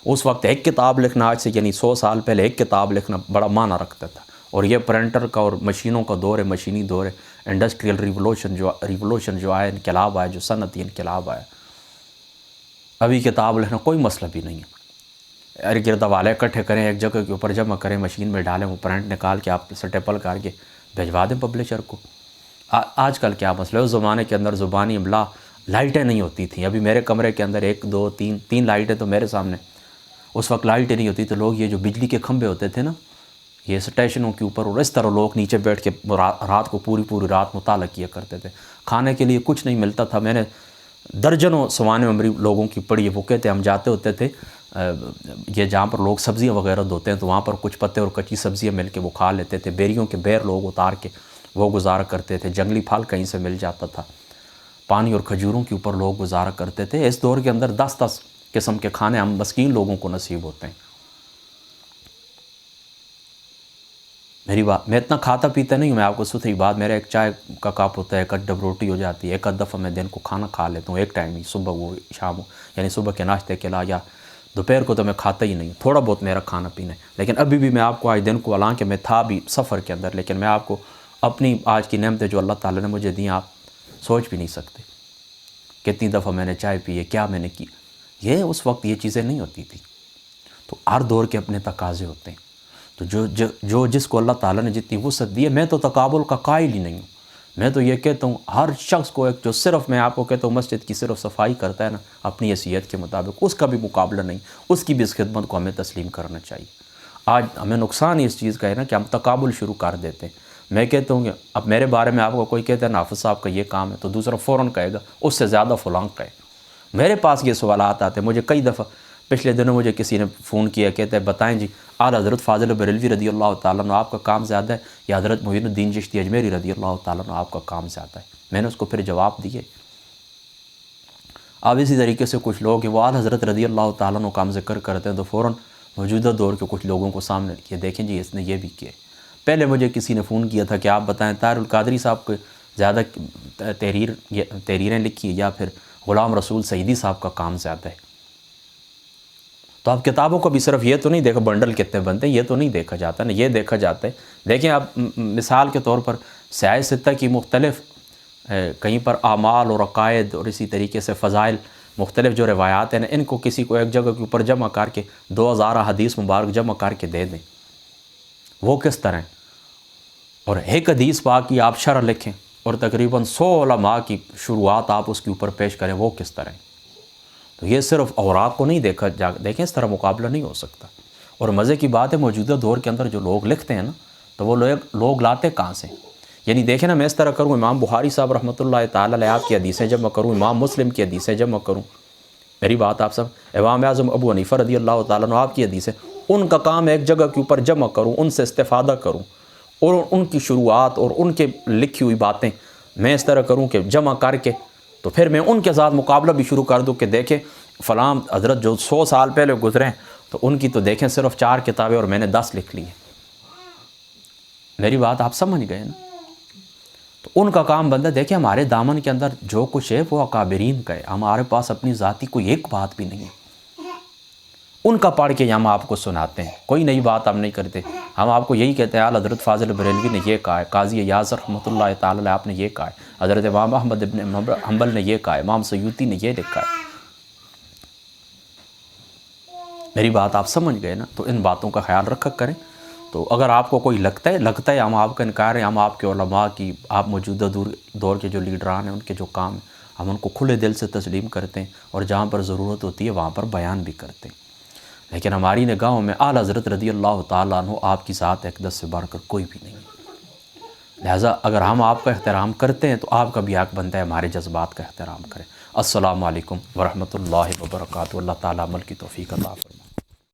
اس وقت ایک کتاب لکھنا آج سے یعنی 100 سال پہلے ایک کتاب لکھنا بڑا معنی رکھتا تھا، اور یہ پرنٹر کا اور مشینوں کا دور ہے، مشینی دور ہے، انڈسٹریل ریولوشن جو آیا، انقلاب آیا، جو صنعتی انقلاب آیا، ابھی کتاب لکھنا کوئی مسئلہ بھی نہیں ہے۔ ارد گرد حوالے اکٹھے کریں، ایک جگہ کے اوپر جمع کریں، مشین میں ڈالیں، وہ پرنٹ نکال کے آپ سٹیپل کر کے بھجوا دیں پبلشر کو۔ آج کل کیا مسئلہ ہے، اس زمانے کے اندر زبانی املا لائٹیں نہیں ہوتی تھیں، ابھی میرے کمرے کے اندر 1 2 3 لائٹیں تو میرے سامنے، اس وقت لائٹیں نہیں ہوتی تو لوگ یہ جو بجلی کے کھمبے ہوتے تھے نا، یہ اسٹیشنوں کے اوپر، اور اس طرح لوگ نیچے بیٹھ کے رات کو پوری رات مطالعہ کیا کرتے تھے، کھانے کے لیے کچھ نہیں ملتا تھا۔ میں نے درجنوں سوانح عمری لوگوں کی پڑھی ہے، وہ کہتے ہم جاتے ہوتے تھے یہ جہاں پر لوگ سبزیاں وغیرہ دھوتے ہیں، تو وہاں پر کچھ پتے اور کچی سبزیاں مل کے وہ کھا لیتے تھے، بیریوں کے بیر لوگ اتار کے وہ گزارا کرتے تھے، جنگلی پھل کہیں سے مل جاتا تھا، پانی اور کھجوروں کے اوپر لوگ گزارا کرتے تھے۔ اس دور کے اندر 10 قسم کے کھانے ہم مسکین لوگوں کو نصیب ہوتے ہیں۔ میری بات، میں اتنا کھاتا پیتا نہیں ہوں، میں آپ کو ستھری بات، میرا ایک چائے کا کپ ہوتا ہے، 1 ڈب روٹی ہو جاتی ہے، 1 دفعہ میں دن کو کھانا کھا لیتا ہوں، ایک ٹائم ہی، صبح وہ شام ہو، یعنی صبح کے ناشتے کے علاوہ، یا دوپہر کو تو میں کھاتا ہی نہیں، تھوڑا بہت میرا کھانا پینا ہے۔ لیکن ابھی بھی میں آپ کو آج دن کو، حالانکہ میں تھا بھی سفر کے اندر، لیکن میں آپ کو اپنی آج کی نعمتیں جو اللہ تعالیٰ نے مجھے دیں آپ سوچ بھی نہیں سکتے کتنی دفعہ میں نے چائے پی ہے، کیا میں نے کی، یہ اس وقت یہ چیزیں نہیں ہوتی تھی۔ تو ہر دور کے اپنے تقاضے ہوتے ہیں، تو جو جس کو اللہ تعالیٰ نے جتنی وسعت دی ہے، میں تو تقابل کا قائل ہی نہیں ہوں، میں تو یہ کہتا ہوں ہر شخص کو ایک جو صرف میں آپ کو کہتا ہوں مسجد کی صرف صفائی کرتا ہے نا اپنی حیثیت کے مطابق، اس کا بھی مقابلہ نہیں، اس کی بھی اس خدمت کو ہمیں تسلیم کرنا چاہیے۔ آج ہمیں نقصان اس چیز کا ہے نا کہ ہم تقابل شروع کر دیتے ہیں۔ میں کہتا ہوں کہ اب میرے بارے میں آپ کو کوئی کہتا ہے نافذ صاحب کا یہ کام ہے تو دوسرا فوراً کہے گا اس سے زیادہ فلاں کا ہے۔ میرے پاس یہ سوالات آتے ہیں، مجھے کئی دفعہ پچھلے دنوں مجھے کسی نے فون کیا، کہتے ہیں بتائیں جی اعلیٰ حضرت فاضل بریلوی رضی اللہ تعالیٰ عنہ آپ کا کام زیادہ ہے یا حضرت معین الدین چشتی اجمیری رضی اللہ تعالیٰ عنہ آپ کا کام زیادہ ہے؟ میں نے اس کو پھر جواب دیے۔ اب اسی طریقے سے کچھ لوگ ہیں وہ اعلیٰ حضرت رضی اللہ تعالیٰ عنہ کام ذکر کرتے ہیں تو فوراً موجودہ دور کے کچھ لوگوں کو سامنے کیا، دیکھیں جی اس نے یہ بھی کیا۔ پہلے مجھے کسی نے فون کیا تھا کہ آپ بتائیں طاہر القادری صاحب کو زیادہ تحریریں لکھی یا پھر غلام رسول سعیدی صاحب کا کام زیادہ ہے؟ تو آپ کتابوں کو بھی صرف یہ تو نہیں دیکھا بنڈل کتنے بنتے ہیں، یہ تو نہیں دیکھا جاتا نا، یہ دیکھا جاتا ہے۔ دیکھیں آپ مثال کے طور پر سیاہ ستہ کی مختلف کہیں پر اعمال اور عقائد اور اسی طریقے سے فضائل مختلف جو روایات ہیں نا، ان کو کسی کو ایک جگہ کے اوپر جمع کر کے 2000 حدیث مبارک جمع کر کے دے دیں، وہ کس طرح؟ اور ایک حدیث پاک کی آپ شرح لکھیں اور تقریباً 100 علماء کی شروعات آپ اس کے اوپر پیش کریں، وہ کس طرح؟ تو یہ صرف اوراق کو نہیں دیکھا دیکھیں اس طرح مقابلہ نہیں ہو سکتا۔ اور مزے کی بات ہے موجودہ دور کے اندر جو لوگ لکھتے ہیں نا تو وہ لوگ لاتے کہاں سے؟ یعنی دیکھیں نا میں اس طرح کروں امام بخاری صاحب رحمۃ اللہ تعالیٰ علیہ آپ کی حدیثیں جمع کروں، امام مسلم کی حدیثیں جمع کروں، میری بات آپ سب امام اعظم ابو حنیفہ رضی اللہ تعالیٰ عنہ آپ کی حدیثیں، ان کا کام ایک جگہ کے اوپر جمع کروں، ان سے استفادہ کروں اور ان کی شروعات اور ان کے لکھی ہوئی باتیں میں اس طرح کروں کہ جمع کر کے تو پھر میں ان کے ساتھ مقابلہ بھی شروع کر دوں کہ دیکھیں فلاں حضرت جو 100 سال پہلے گزرے ہیں تو ان کی تو دیکھیں صرف 4 کتابیں اور میں نے 10 لکھ لی ہیں۔ میری بات آپ سمجھ گئے نا؟ تو ان کا کام بندہ دیکھیں ہمارے دامن کے اندر جو کچھ ہے وہ اکابرین کا ہے، ہمارے پاس اپنی ذاتی کوئی ایک بات بھی نہیں ہے، ان کا پڑھ کے ہم آپ کو سناتے ہیں، کوئی نئی بات ہم نہیں کرتے۔ ہم آپ کو یہی کہتے ہیں اعلیٰ حضرت فاضل بریلوی نے یہ کہا ہے، قاضی یاز رحمۃ اللہ تعالیٰ علیہ آپ نے یہ کہا ہے، حضرت امام احمد ابن حنبل نے یہ کہا ہے، امام سیوطی نے یہ لکھا ہے۔ میری بات آپ سمجھ گئے نا؟ تو ان باتوں کا خیال رکھا کریں۔ تو اگر آپ کو کوئی لگتا ہے ہم آپ کا انکار ہیں، ہم آپ کے علماء کی آپ موجودہ دور کے جو لیڈران ہیں ان کے جو کام ہیں ہم ان کو کھلے دل سے تسلیم کرتے ہیں اور جہاں پر ضرورت ہوتی ہے وہاں پر بیان بھی کرتے ہیں، لیکن ہماری نگاہوں میں اعلیٰ حضرت رضی اللہ تعالیٰ عنہ آپ کی ذات اقدس سے بڑھ کر کوئی بھی نہیں ہے۔ لہٰذا اگر ہم آپ کا احترام کرتے ہیں تو آپ کا بھی حق بنتا ہے ہمارے جذبات کا احترام کریں۔ السلام علیکم ورحمۃ اللہ وبرکاتہ۔ اللہ تعالیٰ عمل کی توفیق عطا فرمائے۔